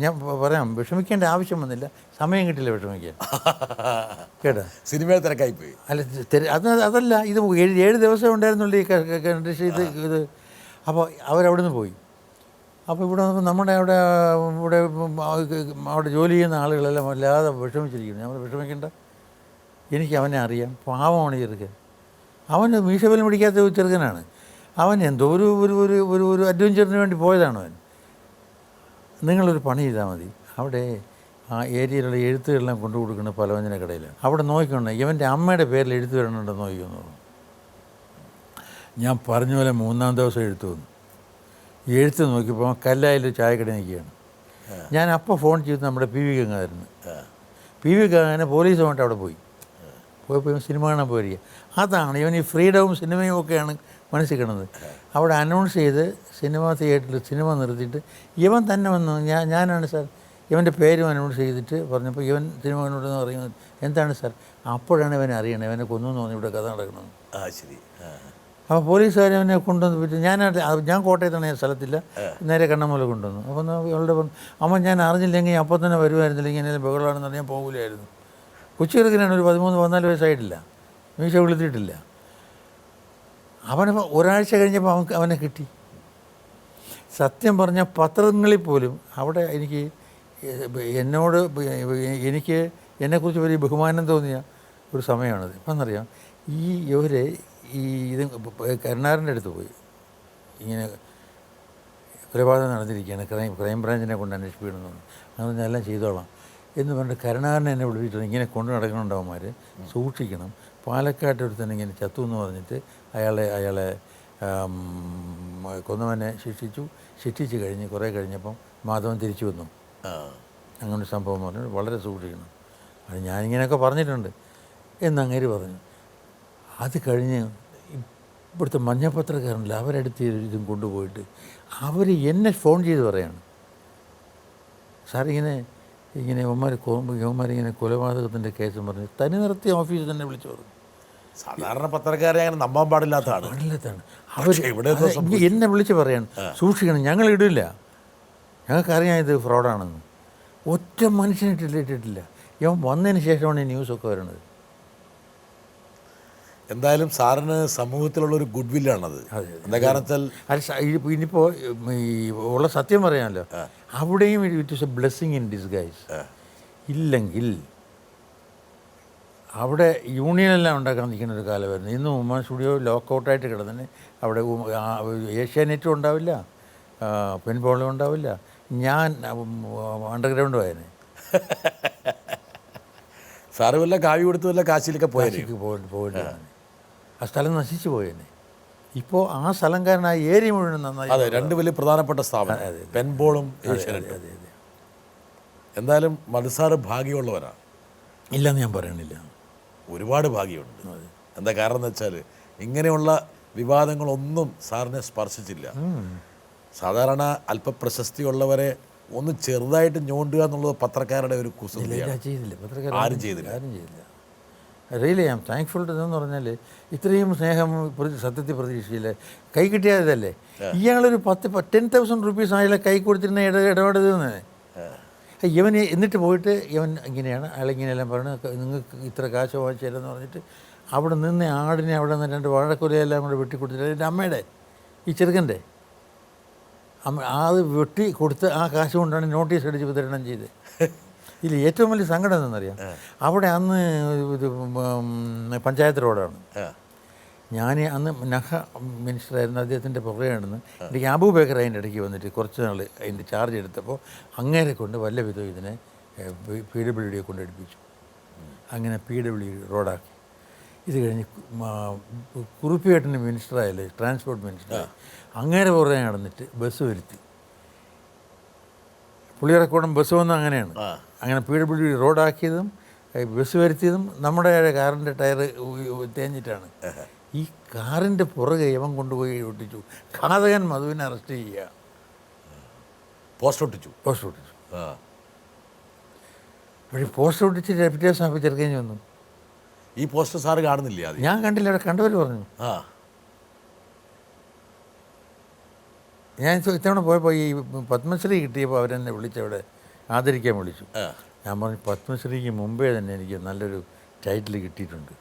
ഞാൻ പറയാം, വിഷമിക്കേണ്ട ആവശ്യം വന്നില്ല, സമയം കിട്ടില്ല വിഷമിക്കാൻ. കേട്ടോ, സിനിമയിൽ തിരക്കായിപ്പോയി. അല്ല അതല്ല, ഇത് 7 ദിവസം ഉണ്ടായിരുന്നുള്ളൂ ഈ കണ്ടീഷൻ. ഇത് അപ്പോൾ അവരവിടെ നിന്ന് പോയി. അപ്പോൾ ഇവിടെ വന്നപ്പോൾ നമ്മുടെ അവിടെ ജോലി ചെയ്യുന്ന ആളുകളെല്ലാം വല്ലാതെ വിഷമിച്ചിരിക്കുന്നു. നമ്മൾ വിഷമിക്കേണ്ട, എനിക്ക് അവനെ അറിയാം, പാവമാണ് ചെറുക്കൻ. അവന് മീശബലം പിടിക്കാത്ത ചെറുക്കനാണ്. അവൻ എന്തോ ഒരു അഡ്വഞ്ചറിന് വേണ്ടി പോയതാണ് അവൻ. നിങ്ങളൊരു പണി ചെയ്താൽ മതി, അവിടെ ആ ഏരിയയിലുള്ള എഴുത്തുകളെല്ലാം കൊണ്ടു കൊടുക്കുന്ന പലവ്യഞ്ജന കടയിലാണ്, അവിടെ നോക്കിക്കൊണ്ട് ഇവൻ്റെ അമ്മയുടെ പേരിൽ എഴുത്ത് വരണുണ്ടോ നോക്കിയെന്ന് പറഞ്ഞു. ഞാൻ പറഞ്ഞ പോലെ 3-ാം ദിവസം എഴുത്ത് വന്നു. എഴുത്ത് നോക്കിയപ്പോൾ കല്ലായാലും ചായക്കട നിൽക്കുകയാണ്. ഞാൻ അപ്പോൾ ഫോൺ ചെയ്ത് നമ്മുടെ PV ഗംഗാധരന്, PV കാണാൻ പോലീസുമായിട്ട് അവിടെ പോയി സിനിമ കാണാൻ പോയിരിക്കുക. അതാണ് ഇവൻ ഈ ഫ്രീഡവും സിനിമയും ഒക്കെയാണ് മനസ്സിൽ കിടന്നത്. അവിടെ അനൗൺസ് ചെയ്ത് സിനിമ തിയേറ്ററിൽ സിനിമ നിർത്തിയിട്ട് ഇവൻ തന്നെ വന്നു, ഞാനാണ് സാർ, ഇവൻ്റെ പേരും അനൗൺസ് ചെയ്തിട്ട് പറഞ്ഞപ്പോൾ ഇവൻ സിനിമ കണ്ടുകൊണ്ടെന്ന് പറയുന്നത് എന്താണ് സാർ, അപ്പോഴാണ് ഇവനെ അറിയണത് ഇവനെ കൊന്നു എന്ന് പറഞ്ഞു ഇവിടെ കഥ നടക്കണമെന്ന്. ശരി. അപ്പോൾ പോലീസുകാർ അവനെ കൊണ്ടുവന്ന് പറ്റി ഞാൻ കോട്ടയത്താണ്, ഞാൻ സ്ഥലത്തില്ല, നേരെ കണ്ണമ്മല കൊണ്ടുവന്നു. അപ്പോൾ അവളുടെ പറഞ്ഞു അമ്മ ഞാൻ അറിഞ്ഞില്ലെങ്കിൽ അപ്പോൾ തന്നെ വരുമായിരുന്നില്ല, ഇങ്ങനെ ബഹളമാണെന്ന് പറഞ്ഞാൽ പോകില്ലായിരുന്നു. കൊച്ചു ചെറുക്കനാണ്, ഒരു 13-14 വയസ്സായിട്ടില്ല, മീശ വിളിച്ചിട്ടില്ല. അവനെ ഒരാഴ്ച കഴിഞ്ഞപ്പോൾ അവനെ കിട്ടി. സത്യം പറഞ്ഞ പത്രങ്ങളിൽ പോലും അവിടെ എനിക്ക് എന്നെക്കുറിച്ച് വലിയ ബഹുമാനം തോന്നിയ ഒരു സമയമാണത്. ഇപ്പം എന്നറിയാം, ഇവരെ ഇത് കരുണാകരൻ്റെ അടുത്ത് പോയി ഇങ്ങനെ കൊലപാതകം നടന്നിരിക്കുകയാണ്, ക്രൈം ബ്രാഞ്ചിനെ കൊണ്ട് അന്വേഷിപ്പിക്കണമെന്ന് പറഞ്ഞു. അതൊന്നും എല്ലാം ചെയ്തോളാം എന്ന് പറഞ്ഞിട്ട് കരുണാകരനെ എന്നെ വിളിച്ചിട്ടുണ്ട്, ഇങ്ങനെ കൊണ്ടു നടക്കണുണ്ടാവന്മാർ സൂക്ഷിക്കണം, പാലക്കാട്ട് ഒരു തന്നെ ഇങ്ങനെ ചത്തു എന്ന് പറഞ്ഞിട്ട് അയാളെ കൊന്നവനെ ശിക്ഷിച്ച് കഴിഞ്ഞ് കുറേ കഴിഞ്ഞപ്പം മാധവൻ തിരിച്ചു വന്നു. അങ്ങനെ ഒരു സംഭവം പറഞ്ഞു, വളരെ സൂക്ഷിക്കണം, അത് ഞാനിങ്ങനെയൊക്കെ പറഞ്ഞിട്ടുണ്ട് എന്നങ്ങേര് പറഞ്ഞു. അത് കഴിഞ്ഞ് ഇവിടുത്തെ മഞ്ഞപ്പത്രക്കാരനില്ല, അവരടുത്ത് ഇതും കൊണ്ടുപോയിട്ട് അവർ എന്നെ ഫോൺ ചെയ്ത് പറയാണ്, സാർ ഇങ്ങനെ യവന്മാരിങ്ങനെ കൊലപാതകത്തിൻ്റെ കേസും പറഞ്ഞ് തനി നിർത്തി ഓഫീസിൽ തന്നെ വിളിച്ചു പറഞ്ഞു. സാധാരണ പത്രക്കാരെ അങ്ങനെ നമ്പാൻ പാടില്ലാത്തതാണ്. അവർ എന്നെ വിളിച്ച് പറയാണ് സൂക്ഷിക്കണം, ഞങ്ങളിടില്ല, ഞങ്ങൾക്കറിയാം ഇത് ഫ്രോഡാണെന്ന്. ഒറ്റ മനുഷ്യനിട്ടിട്ടില്ല. ഇവൻ വന്നതിന് ശേഷമാണ് ഈ ന്യൂസൊക്കെ വരുന്നത്. എന്തായാലും സാറിന് സമൂഹത്തിലുള്ളൊരു ഗുഡ് വില്ലാണത്. എന്താ കാരണത്താൽ ഇനിയിപ്പോൾ ഈ ഉള്ള സത്യം പറയാമല്ലോ, അവിടെയും it is A blessing in disguise. ഇല്ലെങ്കിൽ അവിടെ യൂണിയനെല്ലാം ഉണ്ടാക്കാൻ നിൽക്കുന്ന ഒരു കാലമായിരുന്നു. ഇന്ന് ഉമ്മ സ്റ്റുഡിയോ ലോക്കൗട്ടായിട്ട് കിടന്നതിന് അവിടെ ഏഷ്യാനെറ്റും ഉണ്ടാവില്ല, പെൻപോളും ഉണ്ടാവില്ല, ഞാൻ അണ്ടർഗ്രൗണ്ട് പോയനെ. സാറ് വല്ല കാവ്യ കൊടുത്ത് വല്ല കാശിയിലൊക്കെ പോയില്ല, ആ സ്ഥലം നശിച്ചു പോയേനെ. ഇപ്പോൾ ആ സ്ഥലംകാരൻ ആ ഏരിയ മുഴുവൻ നന്നായി. അതെ, രണ്ട് വലിയ പ്രധാനപ്പെട്ട സ്ഥാപനം പെൻപോളും ഏഷ്യാനെറ്റും. എന്തായാലും മധുസാറ് ഭാഗ്യമുള്ളവരാണ്. ഇല്ലെന്ന് ഞാൻ പറയണില്ല, ഒരുപാട് ഭാഗ്യമുണ്ട്. എന്താ കാരണം എന്ന് വെച്ചാൽ ഇങ്ങനെയുള്ള വിവാദങ്ങളൊന്നും സാറിനെ സ്പർശിച്ചില്ല. സാധാരണ അല്പപ്രശസ്തിയുള്ളവരെ ഒന്ന് ചെറുതായിട്ട് ഞോണ്ടുക എന്നുള്ളത് പത്രക്കാരുടെ ഒരു കുസൃതിയാണ്. ആരും ചെയ്തില്ല. Really I am thankful to എന്ന് പറഞ്ഞാൽ ഇത്രയും സ്നേഹം സത്യത്തിൽ പ്രതീക്ഷയില്ല. കൈ കിട്ടിയതല്ലേ, ഇയാളൊരു 10,000 റുപ്പീസ് അയാളെ കൈ കൊടുത്തിരുന്ന ഇടപെടുന്നേ ഇവന്. എന്നിട്ട് പോയിട്ട് ഇവൻ ഇങ്ങനെയാണ്, അയാളിങ്ങനെയെല്ലാം പറഞ്ഞു, നിങ്ങൾക്ക് ഇത്ര കാശ് വാങ്ങിച്ചില്ലെന്ന് പറഞ്ഞിട്ട് അവിടെ നിന്ന് ആടിനെ അവിടെ നിന്ന് 2 വാഴക്കൊലയെല്ലാം കൂടെ വെട്ടിക്കൊടുത്തിട്ട് എൻ്റെ അമ്മയുടെ ഈ ചെറുക്കൻ്റെ അത് വെട്ടി കൊടുത്ത് ആ കാശ് കൊണ്ടാണ് നോട്ടീസ് അടിച്ച് വിതരണം ചെയ്ത്. ഇതിൽ ഏറ്റവും വലിയ സങ്കടം എന്തെന്നറിയാം, അവിടെ അന്ന് ഇത് പഞ്ചായത്ത് റോഡാണ്. ഞാൻ അന്ന് നഹ മിനിസ്റ്ററായിരുന്നു, അദ്ദേഹത്തിൻ്റെ പുറകെയാണെന്ന് എനിക്ക് അബൂബക്കർ അതിൻ്റെ ഇടയ്ക്ക് വന്നിട്ട് കുറച്ച് നാൾ അതിൻ്റെ ചാർജ് എടുത്തപ്പോൾ അങ്ങേരെ കൊണ്ട് വല്ല വിധം ഇതിനെ PWD കൊണ്ട് എടുപ്പിച്ചു. അങ്ങനെ PWD റോഡാക്കി. ഇത് കഴിഞ്ഞ് കുറുപ്പിയേട്ടന് മിനിസ്റ്ററായല്ലേ, ട്രാൻസ്പോർട്ട് മിനിസ്റ്ററായി, അങ്ങേരെ പുറകെ നടന്നിട്ട് ബസ് വരുത്തി. പുളിയറക്കോടം ബസ് വന്നത് അങ്ങനെയാണ്. അങ്ങനെ PWD റോഡാക്കിയതും ബസ് വരുത്തിയതും നമ്മുടെ കാറിൻ്റെ ടയർ തേഞ്ഞിട്ടാണ്. ഈ കാറിൻ്റെ പുറകെ ഇവൻ കൊണ്ടുപോയി ഒട്ടിച്ചു. ഘാതകൻ മധുവിനെ അറസ്റ്റ് ചെയ്യുക, പോസ്റ്റ് ഒട്ടിച്ചു. പക്ഷേ പോസ്റ്റ് ഒട്ടിച്ച് റെപ്യൂട്ടേഷൻ ഓഫീസർ കഴിഞ്ഞ് വന്നു. ഈ പോസ്റ്റർ സാറ് കാണുന്നില്ല? ഞാൻ കണ്ടില്ല, അവിടെ കണ്ടവർ പറഞ്ഞു. ഞാൻ ഇത്തവണ പോയപ്പോൾ ഈ പത്മശ്രീ കിട്ടിയപ്പോൾ അവരെന്നെ വിളിച്ചവിടെ ആദരിക്കാൻ വിളിച്ചു. ഞാൻ പറഞ്ഞു പത്മശ്രീക്ക് മുമ്പേ തന്നെ എനിക്ക് നല്ലൊരു ടൈറ്റിൽ കിട്ടിയിട്ടുണ്ട്,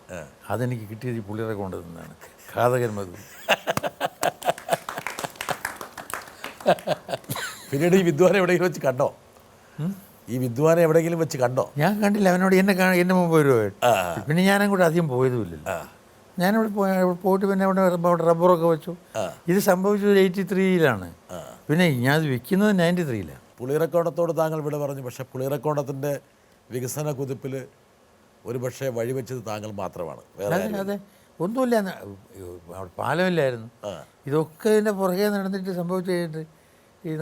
അതെനിക്ക് കിട്ടിയത് ഈ പുള്ളിയുടെ കൊണ്ടുവന്നതാണ്, ഘാതകൻ മധു. പിന്നീട് ഈ വിദ്വാനെ എവിടെയെങ്കിലും വെച്ച് കണ്ടോ? ഈ വിദ്വാനെ എവിടെയെങ്കിലും വെച്ച് കണ്ടോ? ഞാൻ കണ്ടില്ല, അവനോട് എന്നെ മുമ്പ് വരുവാൻ. പിന്നെ ഞാനങ്ങോട്ട് അധികം പോയതുമില്ലല്ലോ. ഞാനിവിടെ പോയിട്ട് പിന്നെ അവിടെ റബ്ബറൊക്കെ വെച്ചു. ഇത് സംഭവിച്ചത് 83-ലാണ്. പിന്നെ ഞാൻ വിൽക്കുന്നത് 93-ലാണ്. പുളിയറക്കോണത്തോട് താങ്കൾ ഇവിടെ പറഞ്ഞു, പക്ഷേ പുളിയറക്കോണത്തിൻ്റെ വികസന കുതിപ്പിൽ ഒരു പക്ഷേ വഴിവെച്ചത് താങ്കൾ മാത്രമാണ്. അതെ, ഒന്നുമില്ല, അവിടെ പാലമില്ലായിരുന്നു. ഇതൊക്കെ ഇതിൻ്റെ പുറകെ നടന്നിട്ട് സംഭവിച്ചു കഴിഞ്ഞിട്ട്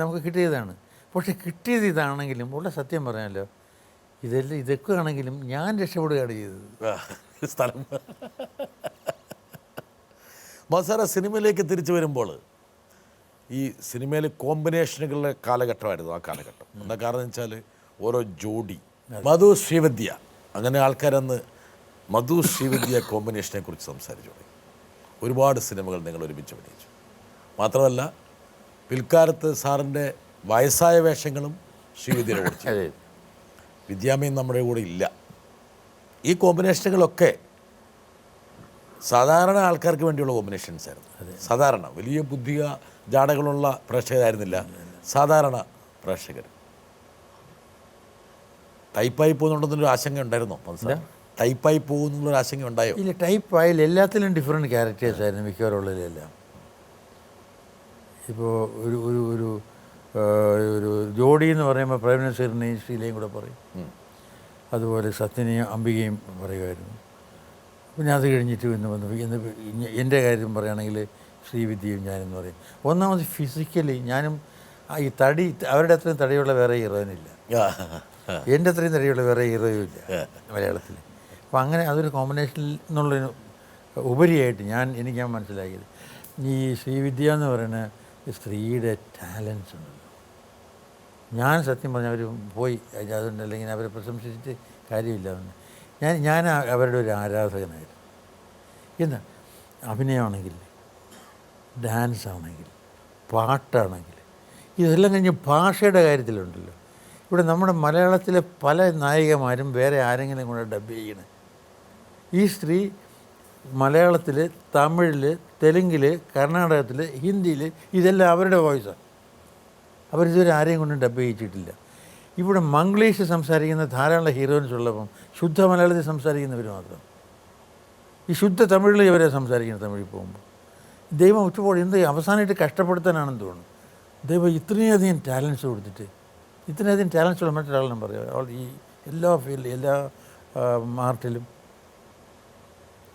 നമുക്ക് കിട്ടിയതാണ്. പക്ഷെ കിട്ടിയത് ഇതാണെങ്കിലും ഉള്ള സത്യം പറയാമല്ലോ, ഇതൊക്കെ ആണെങ്കിലും ഞാൻ രക്ഷപ്പെടുകയാണ് ചെയ്തത്. സ്ഥലം മസാല സിനിമയിലേക്ക് തിരിച്ചു വരുമ്പോൾ ഈ സിനിമയിൽ കോമ്പിനേഷനുകളുടെ കാലഘട്ടമായിരുന്നു ആ കാലഘട്ടം. എന്താ കാരണം വെച്ചാൽ ഓരോ ജോഡി മധു ശ്രീവിദ്യ, അങ്ങനെ ആൾക്കാരന്ന് മധു ശ്രീവിദ്യ കോമ്പിനേഷനെ കുറിച്ച് സംസാരിച്ചു തുടങ്ങി. ഒരുപാട് സിനിമകൾ നിങ്ങൾ ഒരുമിച്ച് അഭിനയിച്ചു. മാത്രമല്ല പിൽക്കാലത്ത് സാറിൻ്റെ വയസ്സായ വേഷങ്ങളും ശ്രീവിദ്യയുടെ കൂടെ വിദ്യാമയും നമ്മുടെ കൂടെ ഇല്ല. ഈ കോമ്പിനേഷനുകളൊക്കെ സാധാരണ ആൾക്കാർക്ക് വേണ്ടിയുള്ള കോമ്പിനേഷൻസ് ആയിരുന്നു. സാധാരണ വലിയ ബുദ്ധിക ജാടകളുള്ള പ്രേക്ഷകരായിരുന്നില്ല, സാധാരണ പ്രേക്ഷകർ. ടൈപ്പായി പോകുന്നുണ്ടെന്നൊരു ആശങ്ക ഉണ്ടായിരുന്നോ? ടൈപ്പായി പോകുന്നുള്ളൊരു ആശങ്ക ഉണ്ടായോ? ഇല്ല, ടൈപ്പ് ആയാലും എല്ലാത്തിലും ഡിഫറെൻറ്റ് ക്യാരക്ടേഴ്സ് ആയിരുന്നു മിക്കവാറുള്ളതിലെല്ലാം. ഇപ്പോൾ ഒരു ഒരു ഒരു ഒരു ജോഡി എന്ന് പറയുമ്പോൾ പ്രേം നസീറിനെയും ശ്രീലയും കൂടെ പറയും. അതുപോലെ സത്യനെയും അംബികയും പറയുമായിരുന്നു. പിന്നെ അത് കഴിഞ്ഞിട്ട് ഇന്ന് എൻ്റെ കാര്യം പറയുകയാണെങ്കിൽ ശ്രീവിദ്യയും ഞാനെന്ന് പറയും. ഒന്നാമത് ഫിസിക്കലി ഞാനും ഈ തടി, അവരുടെ അത്രയും തടിയുള്ള വേറെ ഹീറോയിനില്ല, എൻ്റെ അത്രയും തടിയുള്ള വേറെ ഹീറോയും ഇല്ല മലയാളത്തിൽ. അപ്പോൾ അങ്ങനെ അതൊരു കോമ്പിനേഷനിൽ നിന്നുള്ളൊരു ഉപരിയായിട്ട് ഞാൻ മനസ്സിലാക്കിയത് ഈ ശ്രീവിദ്യ എന്ന് പറയുന്ന സ്ത്രീയുടെ ടാലൻസ് ഉണ്ടല്ലോ. ഞാൻ സത്യം പറഞ്ഞാൽ അവർ പോയി അതുകൊണ്ട്, അല്ലെങ്കിൽ അവരെ പ്രശംസിച്ചിട്ട് കാര്യമില്ല. ഞാൻ അവരുടെ ഒരു ആരാധകനായിരുന്നു. എന്താ അഭിനയമാണെങ്കിൽ, ഡാൻസ് ആണെങ്കിൽ, പാട്ടാണെങ്കിൽ, ഇതെല്ലാം കഴിഞ്ഞ് ഭാഷയുടെ കാര്യത്തിലുണ്ടല്ലോ. ഇവിടെ നമ്മുടെ മലയാളത്തിലെ പല നായികമാരും വേറെ ആരെങ്കിലും കൂടെ ഡബ് ചെയ്യണേ. ഈ സ്ത്രീ മലയാളത്തിൽ, തമിഴിൽ, തെലുങ്കിൽ, കർണാടകത്തിൽ, ഹിന്ദിയിൽ ഇതെല്ലാം അവരുടെ വോയിസാണ്. അവരിതുവരെ ആരെയും കൊണ്ടും ഡബ് ചെയ്യിച്ചിട്ടില്ല. ഇവിടെ മംഗ്ലീഷ് സംസാരിക്കുന്ന ധാരാളം ഹീറോയിൻസ് ഉള്ളപ്പം ശുദ്ധ മലയാളത്തിൽ സംസാരിക്കുന്നവർ മാത്രം. ഈ ശുദ്ധ തമിഴിൽ ഇവരെ സംസാരിക്കുന്നത് തമിഴിൽ പോകുമ്പോൾ ദൈവം ഒറ്റപ്പോൾ എന്ത് അവസാനമായിട്ട് കഷ്ടപ്പെടുത്താനാണെന്ന് തോന്നുന്നു. ദൈവം ഇത്രയധികം ടാലൻസ് കൊടുത്തിട്ട്, ഇത്രയധികം ടാലൻസ് ഉള്ള മറ്റൊരാളെന്നും പറയാം ഈ എല്ലാ എല്ലാ ആർട്ടിലും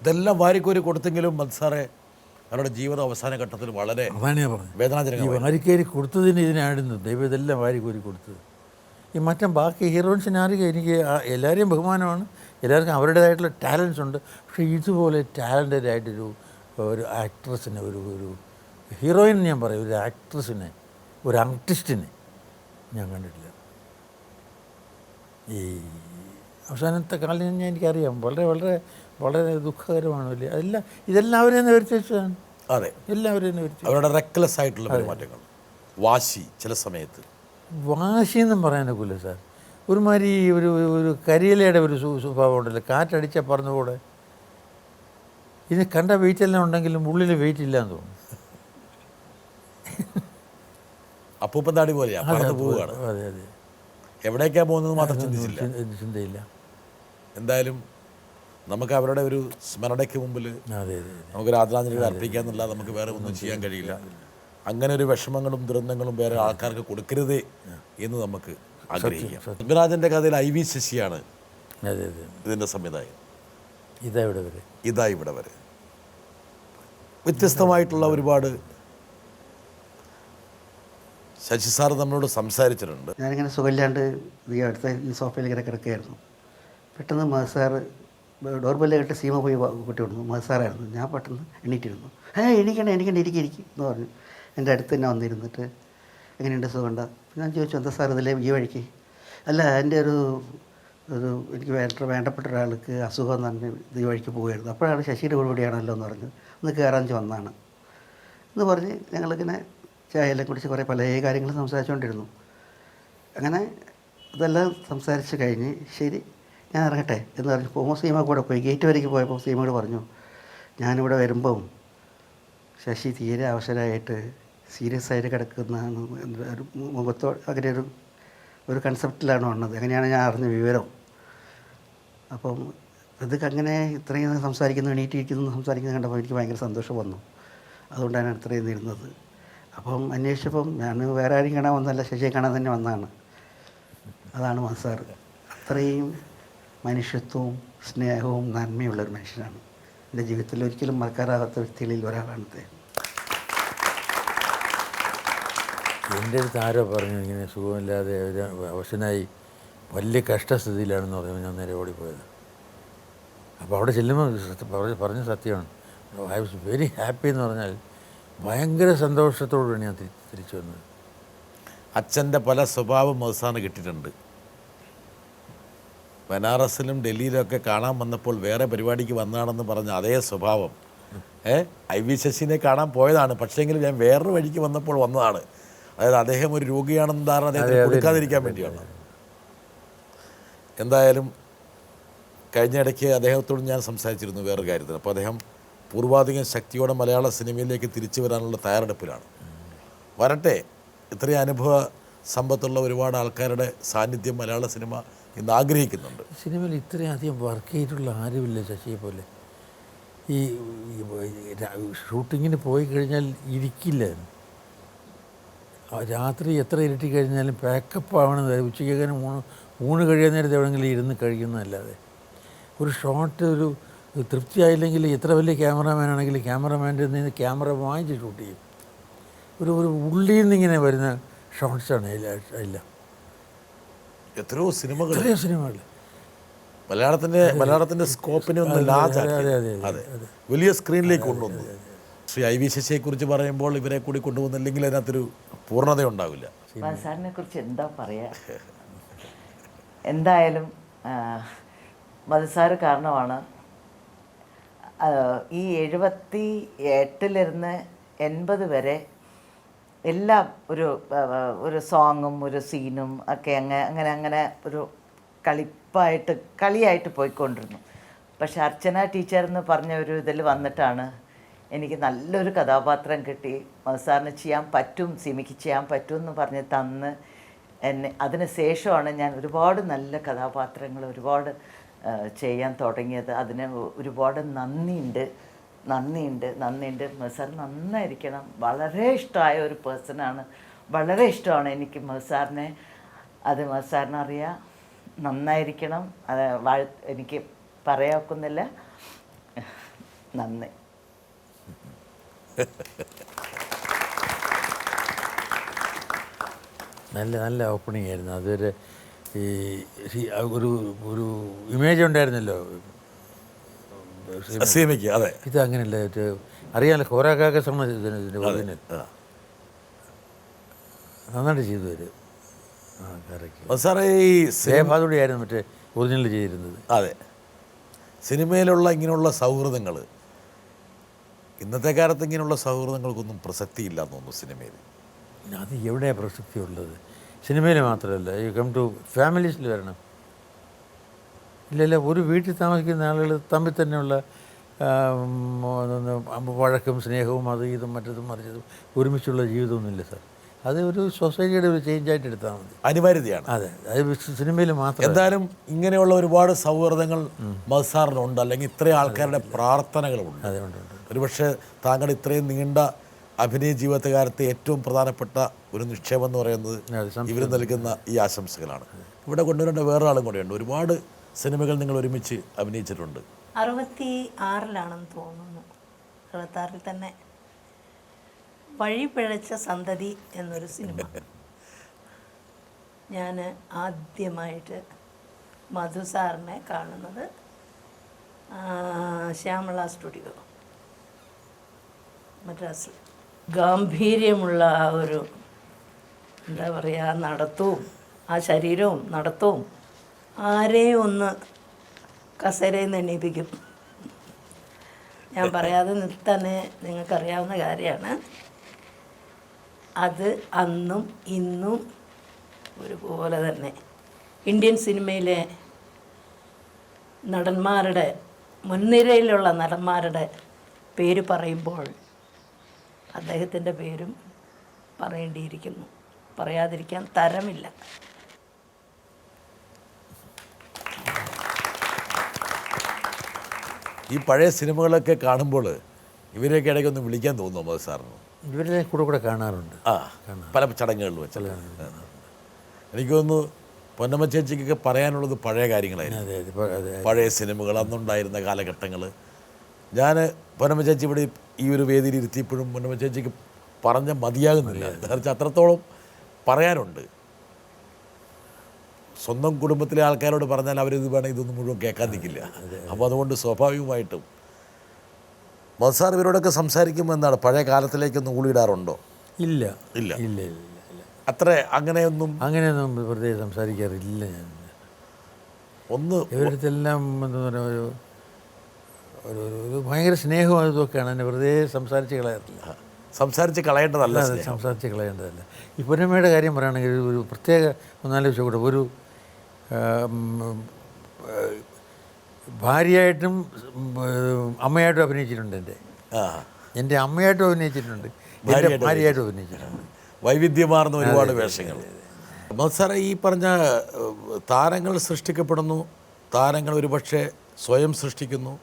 ഇതെല്ലാം വാരിക്കോരി കൊടുത്തെങ്കിലും മത്സാറെ അവരുടെ ജീവിത അവസാന ഘട്ടത്തിൽ വളരെ അതാണ് ഞാൻ പറഞ്ഞത്. വേദനാജനകമായി. ഈ വാരിക്കോരി കൊടുത്തതിന് ഇതിനായിരുന്നു ദൈവം ഇതെല്ലാം വാരിക്കോരി കൊടുത്തത്. ഈ ബാക്കി ഹീറോയിൻസിന് എനിക്ക് എല്ലാവരെയും ബഹുമാനമാണ്, എല്ലാവർക്കും അവരുടേതായിട്ടുള്ള ടാലൻസ് ഉണ്ട്. പക്ഷേ ഇതുപോലെ ടാലൻറ്റഡ് ആയിട്ടൊരു ആക്ട്രസിനെ, ഒരു ഹീറോയിൻ ഞാൻ പറയും, ഒരു ആക്ട്രസിനെ, ഒരു ആർട്ടിസ്റ്റിനെ ഞാൻ കണ്ടിട്ടില്ല. ഈ അവസാനത്തെ കാലം എനിക്കറിയാം, വളരെ വളരെ വളരെ ദുഃഖകരമാണ്. വലിയ ഇതെല്ലാം അവരെ തന്നെ വരുത്തി വെച്ചതാണ്. അതെ, എല്ലാവരും തന്നെ വരുത്തി. അവരുടെ റെക്ലെസ് ആയിട്ടുള്ള പെരുമാറ്റങ്ങൾ, വാശി, ചില സമയത്ത് വാശിയെന്നും പറയാനൊക്കില്ല സാർ. ഒരുമാതിരി ഒരു കരിയിലയുടെ ഒരു സ്വഭാവം ഉണ്ടല്ലോ, കാറ്റടിച്ചാൽ പറന്നുകൂടെ. ഇതിന് കണ്ട വെയിറ്റ് എല്ലാം ഉണ്ടെങ്കിലും ഉള്ളിൽ വെയിറ്റ് ഇല്ലയെന്ന് തോന്നുന്നു. അപ്പൂപ്പന്താടി പോലെയാ, പറന്ന് പോവുകയാണ്. അതെ അതെ, എവിടേക്കാ പോകുന്നത് മാത്രം ചിന്തയില്ല. എന്തായാലും നമുക്ക് അവരുടെ ഒരു സ്മരണയ്ക്ക് മുമ്പിൽ നമുക്കൊരു ആദരാഞ്ജലികൾ അർപ്പിക്കുക എന്നല്ലാതെ നമുക്ക് വേറെ ഒന്നും ചെയ്യാൻ കഴിയില്ല. അങ്ങനെ ഒരു വിഷമങ്ങളും ദുരന്തങ്ങളും വേറെ ആൾക്കാർക്ക് കൊടുക്കരുതേ എന്ന് നമുക്ക് ആഗ്രഹിക്കാം. പത്മരാജൻ്റെ കഥയിൽ IV ശശിയാണ് ഇതിൻ്റെ സംവിധായകൻ. ഇതാ ഇവിടെ വരെ വ്യത്യസ്തമായിട്ടുള്ള ഒരുപാട് ശശി സാർ നമ്മളോട് സംസാരിച്ചിട്ടുണ്ട്. ഞാനിങ്ങനെ സുഖമില്ലാണ്ട് ഈ അടുത്ത ഈ സോഫയിൽ ഇങ്ങനെ കിടക്കുകയായിരുന്നു. പെട്ടെന്ന് മഹസാറ് ഡോർബെല്ല് കേട്ട് സീമ പോയി കൂട്ടി വിടുന്നു. മഹസാറായിരുന്നു. ഞാൻ പെട്ടെന്ന് എണീറ്റിരുന്നു. എണീക്കണേ ഇരിക്കും എന്ന് പറഞ്ഞു. എൻ്റെ അടുത്ത് തന്നെ വന്നിരുന്നിട്ട് എങ്ങനെയുണ്ട് സുഖമുണ്ടോ? ഞാൻ ചോദിച്ചു, എന്താ സാർ ഇതിലെ ഈ വഴിക്ക്? അല്ല, എൻ്റെ ഒരു എനിക്ക് വേണ്ടപ്പെട്ട ഒരാൾക്ക് അസുഖം എന്ന് പറഞ്ഞ് ഈ വഴിക്ക് പോവുമായിരുന്നു. അപ്പോഴാണ് ശശിയുടെ കൂടിയാണല്ലോ എന്ന് പറഞ്ഞ് ഒന്ന് കയറാൻ വന്നതാണ് എന്ന് പറഞ്ഞ് ഞങ്ങളിങ്ങനെ ചായയെല്ലാം കുടിച്ച് കുറേ പല കാര്യങ്ങളും സംസാരിച്ചുകൊണ്ടിരുന്നു. അങ്ങനെ ഇതെല്ലാം സംസാരിച്ച് കഴിഞ്ഞ് ശരി ഞാൻ ഇറങ്ങട്ടെ എന്ന് പറഞ്ഞ് പോകുമ്പോൾ സീമ കൂടെ പോയി. ഗേറ്റ് വരയ്ക്ക് പോയപ്പോൾ സീമയോട് പറഞ്ഞു, ഞാനിവിടെ വരുമ്പം ശശി തീരെ അവശരായിട്ട് സീരിയസ് ആയിട്ട് കിടക്കുന്നതാണ്, ഒരു മുഖത്തോ അങ്ങനെ ഒരു കൺസെപ്റ്റിലാണ് വന്നത്. അങ്ങനെയാണ് ഞാൻ അറിഞ്ഞ വിവരം. അപ്പം ഇതൊക്കെ അങ്ങനെ ഇത്രയും എണീറ്റിരിക്കുന്നു സംസാരിക്കുന്നത് കണ്ടപ്പോൾ എനിക്ക് ഭയങ്കര സന്തോഷം വന്നു. അതുകൊണ്ടാണ് ഇത്രയും ഇരുന്നത്. അപ്പം അന്വേഷിച്ചപ്പം ഞാൻ വേറെ ആരും കാണാൻ വന്നല്ല, ശശിയെ കാണാൻ തന്നെ വന്നതാണ്. അതാണ് മസാർ. അത്രയും മനുഷ്യത്വവും സ്നേഹവും നന്മയുള്ളൊരു മനുഷ്യനാണ്. എൻ്റെ ജീവിതത്തിൽ ഒരിക്കലും മറക്കാറാകാത്ത വ്യക്തികളിൽ ഒരാളാണ് അദ്ദേഹം. എൻ്റെ അടുത്ത് ആരോ പറഞ്ഞു ഇങ്ങനെ സുഖമില്ലാതെ അവശനായി വലിയ കഷ്ടസ്ഥിതിയിലാണെന്ന് പറയുമ്പോൾ ഞാൻ നേരെ ഓടിപ്പോയത്. അപ്പോൾ അവിടെ ചെല്ലുമ്പോൾ പറഞ്ഞ സത്യമാണ്. ഐ വാസ് വെരി ഹാപ്പി എന്ന് പറഞ്ഞാൽ ഭയങ്കര സന്തോഷത്തോടുകൂടി ഞാൻ തിരിച്ചു വന്നത്. അച്ഛൻ്റെ പല സ്വഭാവം മധുസാറിന് കിട്ടിയിട്ടുണ്ട്. ബനാറസിലും ഡൽഹിയിലൊക്കെ കാണാൻ വന്നപ്പോൾ വേറെ പരിപാടിക്ക് വന്നതാണെന്ന് പറഞ്ഞ അതേ സ്വഭാവം IV ശശിനെ കാണാൻ പോയതാണ്, പക്ഷേങ്കിൽ ഞാൻ വേറൊരു വഴിക്ക് വന്നപ്പോൾ വന്നതാണ്. അതായത് അദ്ദേഹം ഒരു രോഗിയാണെന്ന് ധാരണ അദ്ദേഹത്തിന് കൊടുക്കാതിരിക്കാൻ വേണ്ടിയാണ്. എന്തായാലും കഴിഞ്ഞ ഇടയ്ക്ക് അദ്ദേഹത്തോട് ഞാൻ സംസാരിച്ചിരുന്നു വേറൊരു കാര്യത്തിൽ. അപ്പോൾ അദ്ദേഹം പൂർവാധികം ശക്തിയോടെ മലയാള സിനിമയിലേക്ക് തിരിച്ചു വരാനുള്ള തയ്യാറെടുപ്പിലാണ്. വരട്ടെ. ഇത്രയും അനുഭവ സമ്പത്തുള്ള ഒരുപാട് ആൾക്കാരുടെ സാന്നിധ്യം മലയാള സിനിമ ഇന്ന് ആഗ്രഹിക്കുന്നുണ്ട്. സിനിമയിൽ ഇത്രയും അധികം വർക്ക് ചെയ്തിട്ടുള്ള ആരുമില്ല ശശിയെ പോലെ. ഈ ഷൂട്ടിങ്ങിന് പോയി കഴിഞ്ഞാൽ ഇരിക്കില്ല. രാത്രി എത്ര ഇരുട്ടി കഴിഞ്ഞാലും പാക്കപ്പ് ആവണത് ഉച്ചയ്ക്ക് ഊണ് കഴിയാൻ നേരത്തെ എവിടെയെങ്കിലും ഇരുന്ന് കഴിക്കുന്നതല്ലാതെ ഒരു ഷോട്ട് ഒരു തൃപ്തിയായില്ലെങ്കിൽ എത്ര വലിയ ക്യാമറാമാനാണെങ്കിലും ക്യാമറമാൻ്റെ നിന്ന് ക്യാമറ വാങ്ങിച്ച് ഷൂട്ട് ചെയ്യും. ഒരു ഉള്ളിൽ നിന്നിങ്ങനെ വരുന്ന ഷോട്ട്സാണ് എല്ലാം. എത്രയോ സിനിമകൾ മലയാളത്തിൻ്റെ സ്കോപ്പിനെ ഒന്ന് അതെ വലിയ സ്ക്രീനിലേക്ക് കൊണ്ടുവന്നു. ശ്രീ IV ശശിയെക്കുറിച്ച് പറയുമ്പോൾ ഇവരെ കൂടി കൊണ്ടുവന്നില്ലെങ്കിൽ അതിനകത്തൊരു പൂർണ്ണത ഉണ്ടാവില്ല. സാറിനെ കുറിച്ച് എന്താ പറയുക. എന്തായാലും മധുസാറ് കാരണമാണ് ഈ 78 80 വരെ എല്ലാം ഒരു സോങ്ങും ഒരു സീനും ഒക്കെ അങ്ങനെ ഒരു കളിയായിട്ട് പോയിക്കൊണ്ടിരുന്നു. പക്ഷെ അർച്ചന ടീച്ചർ എന്ന് പറഞ്ഞ ഒരു ഇതിൽ വന്നിട്ടാണ് എനിക്ക് നല്ലൊരു കഥാപാത്രം കിട്ടി. മധുസാറിന് ചെയ്യാൻ പറ്റും, സിമിക്ക് ചെയ്യാൻ പറ്റും എന്ന് പറഞ്ഞ് തന്ന് എന്നെ അതിന് ശേഷമാണ് ഞാൻ ഒരുപാട് നല്ല കഥാപാത്രങ്ങൾ ഒരുപാട് ചെയ്യാൻ തുടങ്ങിയത്. അതിന് ഒരുപാട് നന്ദിയുണ്ട്. മധുസാർ നന്നായിരിക്കണം. വളരെ ഇഷ്ടമായ ഒരു പേഴ്സണാണ്. വളരെ ഇഷ്ടമാണ് എനിക്ക് മധുസാറിനെ. അത് മധുസാറിന് അറിയാം. നന്നായിരിക്കണം. അത് എനിക്ക് പറയാക്കുന്നില്ല. നന്ദി. നല്ല ഓപ്പണിംഗ് ആയിരുന്നു. അതൊരു ഒരു ഇമേജ് ഉണ്ടായിരുന്നല്ലോ സീമയ്ക്ക്. അതെ, ഇത് അങ്ങനെയല്ല. അറിയാമല്ലോ ഹോരാക്കാക്ക ഇതിൻ്റെ ഒറിജിനൽ നന്നായിട്ട് ചെയ്തു വരും. സാറേ ഈ സേഭാദോടെയായിരുന്നു മറ്റേ ഒറിജിനൽ ചെയ്തിരുന്നത്. അതെ, സിനിമയിലുള്ള ഇങ്ങനെയുള്ള സൗഹൃദങ്ങൾ ഇന്നത്തെ കാലത്ത് ഇങ്ങനെയുള്ള സൗഹൃദങ്ങൾക്കൊന്നും പ്രസക്തിയില്ല എന്ന് തോന്നുന്നു സിനിമയിൽ. അത് എവിടെയാണ് പ്രസക്തി ഉള്ളത്? സിനിമയിൽ മാത്രമല്ല, ഈ കം ടു ഫാമിലീസിൽ വരണം. ഇല്ലല്ല, ഒരു വീട്ടിൽ താമസിക്കുന്ന ആളുകൾ തമ്മിൽ തന്നെയുള്ള വഴക്കും സ്നേഹവും അത് ഇതും മറ്റതും മറിച്ചതും ഒരുമിച്ചുള്ള ജീവിതമൊന്നുമില്ല സാർ. അത് ഒരു സൊസൈറ്റിയുടെ ഒരു ചേഞ്ചായിട്ട് എടുത്താൽ മതി. അനിവാര്യതയാണ്. അതെ, അത് സിനിമയിൽ മാത്രം. എന്തായാലും ഇങ്ങനെയുള്ള ഒരുപാട് സൗഹൃദങ്ങൾ മധുസാറിനുണ്ട്, അല്ലെങ്കിൽ ഇത്രയും ആൾക്കാരുടെ പ്രാർത്ഥനകളുണ്ട്. അതുകൊണ്ട് ഒരുപക്ഷെ താങ്കളുടെ ഇത്രയും നീണ്ട അഭിനയ ജീവിതകാലത്തെ ഏറ്റവും പ്രധാനപ്പെട്ട ഒരു നിക്ഷേപം എന്ന് പറയുന്നത് ഇവർ നൽകുന്ന ഈ ആശംസകളാണ്. ഇവിടെ കൊണ്ടുവരേണ്ട വേറൊരാളും കൂടെയുണ്ട്. ഒരുപാട് സിനിമകൾ നിങ്ങൾ ഒരുമിച്ച് അഭിനയിച്ചിട്ടുണ്ട്. 66 തോന്നുന്നു. 66 തന്നെ വഴി പിഴച്ച സന്തതി എന്നൊരു സിനിമ ഞാൻ ആദ്യമായിട്ട് മധുസാറിനെ കാണുന്നത് ശ്യാമള സ്റ്റുഡിയോ മദ്രാസിൽ. ഗാംഭീര്യമുള്ള ആ ഒരു എന്താ പറയുക നടത്തവും ആ ശരീരവും നടത്തവും ആരെയും ഒന്ന് കസേരയിൽ നിന്ന് എണീപ്പിക്കും. ഞാൻ പറയാതെ തന്നെ നിങ്ങൾക്കറിയാവുന്ന കാര്യമാണ്. അത് അന്നും ഇന്നും ഒരുപോലെ തന്നെ. ഇന്ത്യൻ സിനിമയിലെ നടന്മാരുടെ മുൻനിരയിലുള്ള നടന്മാരുടെ പേര് പറയുമ്പോൾ അദ്ദേഹത്തിൻ്റെ പേരും പറയേണ്ടിയിരിക്കുന്നു. പറയാതിരിക്കാൻ തരമില്ല. ഈ പഴയ സിനിമകളൊക്കെ കാണുമ്പോൾ ഇവരെയൊക്കെ ഇടയ്ക്ക് ഒന്ന് വിളിക്കാൻ തോന്നുന്നു മധുസാറിന്? ഇവരുടെ കൂടെ കാണാറുണ്ട്. പല ചടങ്ങുകളിൽ വെച്ച്. എനിക്ക് തോന്നുന്നു പൊന്നമ്മ ചേച്ചിക്കൊക്കെ പറയാനുള്ളത് പഴയ കാര്യങ്ങളായിരുന്നു. പഴയ സിനിമകൾ, അന്നുണ്ടായിരുന്ന കാലഘട്ടങ്ങൾ. ഞാൻ പൊന്നമ്മ ചേച്ചി ഇവിടെ ഈ ഒരു വേദിയിൽ ഇരുത്തിയപ്പോഴും പൊന്നമ്മ ചേച്ചിക്ക് പറഞ്ഞ മതിയാകുന്നില്ല. കാരണം അത്രത്തോളം പറയാനുണ്ട്. സ്വന്തം കുടുംബത്തിലെ ആൾക്കാരോട് പറഞ്ഞാൽ അവരിത് വേണം ഇതൊന്നും മുഴുവൻ കേൾക്കാൻ നിൽക്കില്ല. അപ്പോൾ അതുകൊണ്ട് സ്വാഭാവികമായിട്ടും മസാർ ഇവരോടൊക്കെ സംസാരിക്കുമ്പോൾ എന്താണ് പഴയ കാലത്തിലേക്കൊന്നും ഊളിയിടാറുണ്ടോ? ഇല്ല ഇല്ല. ഇല്ല ഇല്ല ഇല്ല അത്ര അങ്ങനെയൊന്നും അങ്ങനെയൊന്നും വെറുതെ സംസാരിക്കാറില്ല ഞാൻ. ഒന്ന് ഇവരടുത്തെല്ലാം എന്താ പറയുക ഒരു ഒരു ഒരു ഭയങ്കര സ്നേഹവും ഇതൊക്കെയാണ്. എന്നെ വെറുതെ സംസാരിച്ച് കളയാറില്ല. സംസാരിച്ച് കളയേണ്ടതല്ല. അതെ, സംസാരിച്ച് കളയേണ്ടതല്ല. ഈ പൊന്നമ്മയുടെ കാര്യം പറയുകയാണെങ്കിൽ ഒരു പ്രത്യേക ഒന്നാലോചിച്ച് കൂടെ ഒരു ഭാര്യയായിട്ടും അമ്മയായിട്ടും അഭിനയിച്ചിട്ടുണ്ട്. എൻ്റെ അമ്മയായിട്ടും അഭിനയിച്ചിട്ടുണ്ട്, എൻ്റെ ഭാര്യയായിട്ടും അഭിനയിച്ചിട്ടുണ്ട്. വൈവിധ്യമാർന്ന ഒരുപാട് വേഷങ്ങൾ. മത്സര ഈ പറഞ്ഞ താരങ്ങൾ സൃഷ്ടിക്കപ്പെടുന്നു, താരങ്ങൾ ഒരുപക്ഷെ സ്വയം സൃഷ്ടിക്കുന്നു,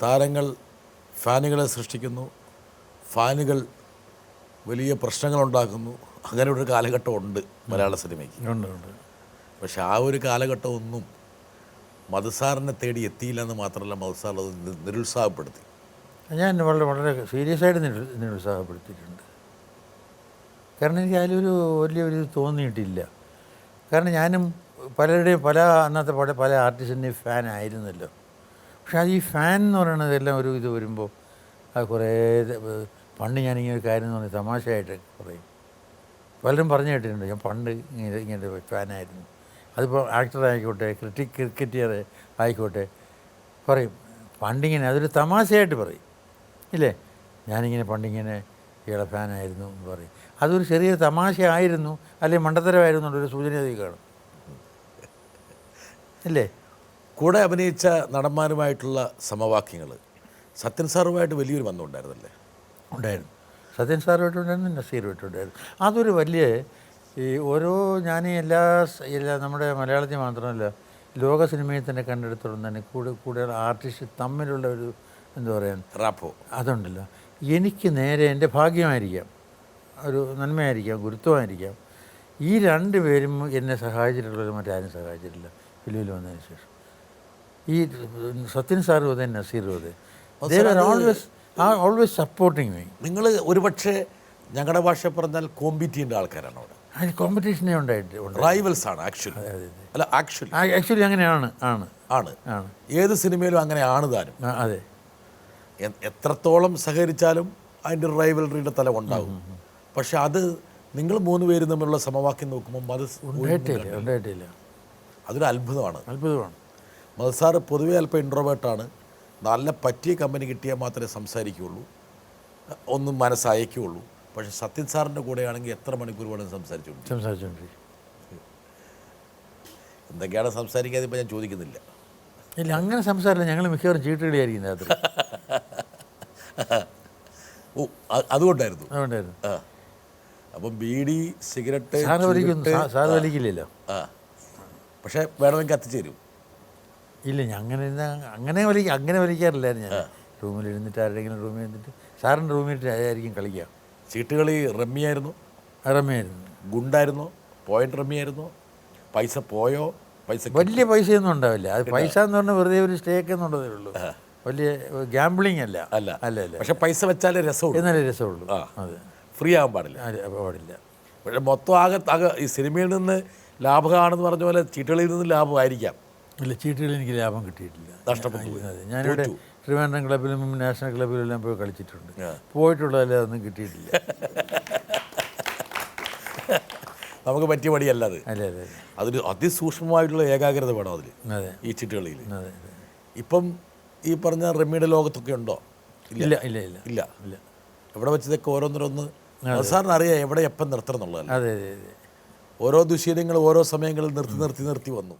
താരങ്ങൾ ഫാനുകളെ സൃഷ്ടിക്കുന്നു, ഫാനുകൾ വലിയ പ്രശ്നങ്ങളുണ്ടാക്കുന്നു. അങ്ങനെ ഒരു കാലഘട്ടം ഉണ്ട് മലയാള സിനിമയ്ക്ക്. ഉണ്ട് ഉണ്ട്. പക്ഷെ ആ ഒരു കാലഘട്ടമൊന്നും മധുസാറിനെ തേടി എത്തിയില്ല എന്ന് മാത്രമല്ല, മധുസാർ അത് നിരുത്സാഹപ്പെടുത്തി. ഞാൻ വളരെ വളരെ സീരിയസ് ആയിട്ട് നിരുത്സാഹപ്പെടുത്തിയിട്ടുണ്ട്. കാരണം എനിക്ക് അതിലൊരു വലിയൊരു തോന്നിയിട്ടില്ല. കാരണം ഞാനും പലരുടെയും അന്നത്തെ പല ആർട്ടിസ്റ്റിൻ്റെയും ഫാൻ ആയിരുന്നല്ലോ. പക്ഷെ അത് ഈ ഫാൻ എന്ന് പറയുന്നതെല്ലാം ഒരു ഇത് വരുമ്പോൾ അത് കുറേ പണ്ട് ഞാനിങ്ങനെ ഒരു കാര്യം എന്ന് പറഞ്ഞാൽ തമാശയായിട്ട് പറയും. പലരും പറഞ്ഞു കേട്ടിട്ടുണ്ട് ഞാൻ പണ്ട് ഇങ്ങനെ ഫാനായിരുന്നു. അതിപ്പോൾ ആക്ടറായിക്കോട്ടെ, ക്രിക്കറ്റർ ആയിക്കോട്ടെ, പറയും പണ്ടിങ്ങനെ അതൊരു തമാശയായിട്ട് പറയും ഇല്ലേ, ഞാനിങ്ങനെ പണ്ടിങ്ങനെ ഇയാളെ ഫാനായിരുന്നു എന്ന് പറയും. അതൊരു ചെറിയ തമാശ ആയിരുന്നു അല്ലെങ്കിൽ മണ്ടത്തരമായിരുന്നു എന്നൊരു സൂചന അതിൽ കാണും ഇല്ലേ. കൂടെ അഭിനയിച്ച നടന്മാരുമായിട്ടുള്ള സമവാക്യങ്ങൾ സത്യൻ സാറുമായിട്ട് വലിയൊരു ബന്ധമുണ്ടായിരുന്നല്ലേ? ഉണ്ടായിരുന്നു. സത്യൻ സാറുമായിട്ടുണ്ടായിരുന്നു, നസീറുമായിട്ടുണ്ടായിരുന്നു. അതൊരു വലിയ ഈ ഞാൻ എല്ലാ നമ്മുടെ മലയാളത്തിൽ മാത്രമല്ല ലോക സിനിമയിൽ തന്നെ കണ്ടെടുത്തോളം തന്നെ കൂടുതൽ ആർട്ടിസ്റ്റ് തമ്മിലുള്ള ഒരു എന്താ പറയുക റാപ്പോ അതുണ്ടല്ലോ. എനിക്ക് നേരെ എൻ്റെ ഭാഗ്യമായിരിക്കാം, ഒരു നന്മയായിരിക്കാം, ഗുരുത്വമായിരിക്കാം, ഈ രണ്ട് പേരും എന്നെ സഹായിച്ചിട്ടുള്ളത് മറ്റാരും സഹായിച്ചിട്ടില്ല ഫിലിമിൽ വന്നതിന് ശേഷം. ഈ സത്യൻ സാറും അതെ, നസീറും അതെ, ഓൾവേസ് സപ്പോർട്ടിങ് മീ. നിങ്ങൾ ഒരുപക്ഷെ ഞങ്ങളുടെ ഭാഷ പറഞ്ഞാൽ കോമ്പീറ്റ് ചെയ്യേണ്ട ആൾക്കാരാണ് അവിടെ. അതിന് കോമ്പറ്റീഷനെ ഉണ്ടായിട്ട് റൈവൽസ് ആണ് ആക്ച്വലി. അല്ല ആക്ച്വലി അങ്ങനെയാണ് ആണ് ആണ് ഏത് സിനിമയിലും അങ്ങനെയാണ് താനും. അതെ, എത്രത്തോളം സഹകരിച്ചാലും അതിൻ്റെ ഒരു റൈവൽറിയുടെ തലം ഉണ്ടാകും. പക്ഷെ അത് നിങ്ങൾ മൂന്ന് പേരും തമ്മിലുള്ള സമവാക്യം നോക്കുമ്പോൾ അത് ഉണ്ടായിട്ടില്ല. അതൊരു അത്ഭുതമാണ്. അത്ഭുതമാണ്. മധുസാർ പൊതുവേ അല്പം ഇൻട്രോവേർട്ടാണ്. നല്ല പറ്റിയ കമ്പനി കിട്ടിയാൽ മാത്രമേ സംസാരിക്കുകയുള്ളൂ, ഒന്നും മനസ്സയക്കുകയുള്ളൂ. പക്ഷേ സത്യൻ സാറിൻ്റെ കൂടെയാണെങ്കിൽ എത്ര മണിക്കൂർ വേണമെങ്കിൽ സംസാരിച്ചുകൊണ്ടിരിക്കും. എന്തൊക്കെയാണ് സംസാരിക്കാതെ ഇപ്പോൾ ഞാൻ ചോദിക്കുന്നില്ല. ഇല്ല, അങ്ങനെ സംസാരമില്ല. ഞങ്ങൾ മിക്കവാറും ചീട്ടുകളിയായിരിക്കും രാത്രി. ഓ, അതുകൊണ്ടായിരുന്നു. അതുകൊണ്ടായിരുന്നു. അപ്പം ബീഡി, സിഗരറ്റ് സാറ് വലിക്കില്ലല്ലോ. പക്ഷേ വേണമെങ്കിൽ കത്തിച്ചേരും. ഇല്ല, അങ്ങനെ വലിക്കാറില്ലായിരുന്നു. ഞാൻ റൂമിലിരുന്നിട്ട് ആരുടെങ്കിലും റൂമിൽ ഇരുന്നിട്ട് സാറിൻ്റെ റൂമിൽ ആയിരിക്കും കളിക്കുക. ചീട്ടുകളി റമ്മിയായിരുന്നു? റമ്മിയായിരുന്നു. ഗുണ്ടായിരുന്നോ? പോയിന്റ് റമ്മിയായിരുന്നോ? പൈസ പോയോ? വലിയ പൈസയൊന്നും ഉണ്ടാവില്ല. അത് പൈസ എന്ന് പറഞ്ഞാൽ വെറുതെ ഒരു സ്റ്റേക്ക് എന്നുള്ളതേ ഉള്ളൂ. വലിയ ഗാംബ്ലിംഗ് അല്ല. അല്ല. പക്ഷെ പൈസ വെച്ചാലേ രസമുള്ളൂ. എന്നാലേ രസമുള്ളൂ. അതെ, ഫ്രീ ആകാൻ പാടില്ല. പക്ഷെ മൊത്തം ആകെ ഈ സിനിമയിൽ നിന്ന് ലാഭമാണെന്ന് പറഞ്ഞ പോലെ ചീട്ടുകളിൽ നിന്ന് ലാഭമായിരിക്കാം. ഇല്ല, ചീട്ടുകളിൽ എനിക്ക് ലാഭം കിട്ടിയിട്ടില്ല, നഷ്ടപ്പെട്ടു. ഞാനിവിടെ ട്രിവാൻഡ്രം ക്ലബിലും നാഷണൽ ക്ലബിലും എല്ലാം പോയി കളിച്ചിട്ടുണ്ട്. പോയിട്ടുള്ളതല്ലേ, അതൊന്നും കിട്ടിയിട്ടില്ല. നമുക്ക് പറ്റിയ പടിയല്ല അത്. അതെ അതെ, അതൊരു അതിസൂക്ഷ്മമായിട്ടുള്ള ഏകാഗ്രത വേണം അതിൽ. അതെ, ഈ ചീട്ടുകളിൽ. അതെ. ഇപ്പം ഈ പറഞ്ഞ റമ്മിയുടെ ലോകത്തൊക്കെ ഉണ്ടോ? ഇല്ല ഇല്ല ഇല്ല ഇല്ല ഇല്ല. എവിടെ വെച്ചതൊക്കെ ഓരോന്നോരോന്ന് സാറിന് അറിയാം എവിടെ എപ്പം നിർത്തണം എന്നുള്ളതല്ല. അതെ അതെ അതെ. ഓരോ ദുശീലങ്ങൾ ഓരോ സമയങ്ങളിൽ നിർത്തി വന്നു.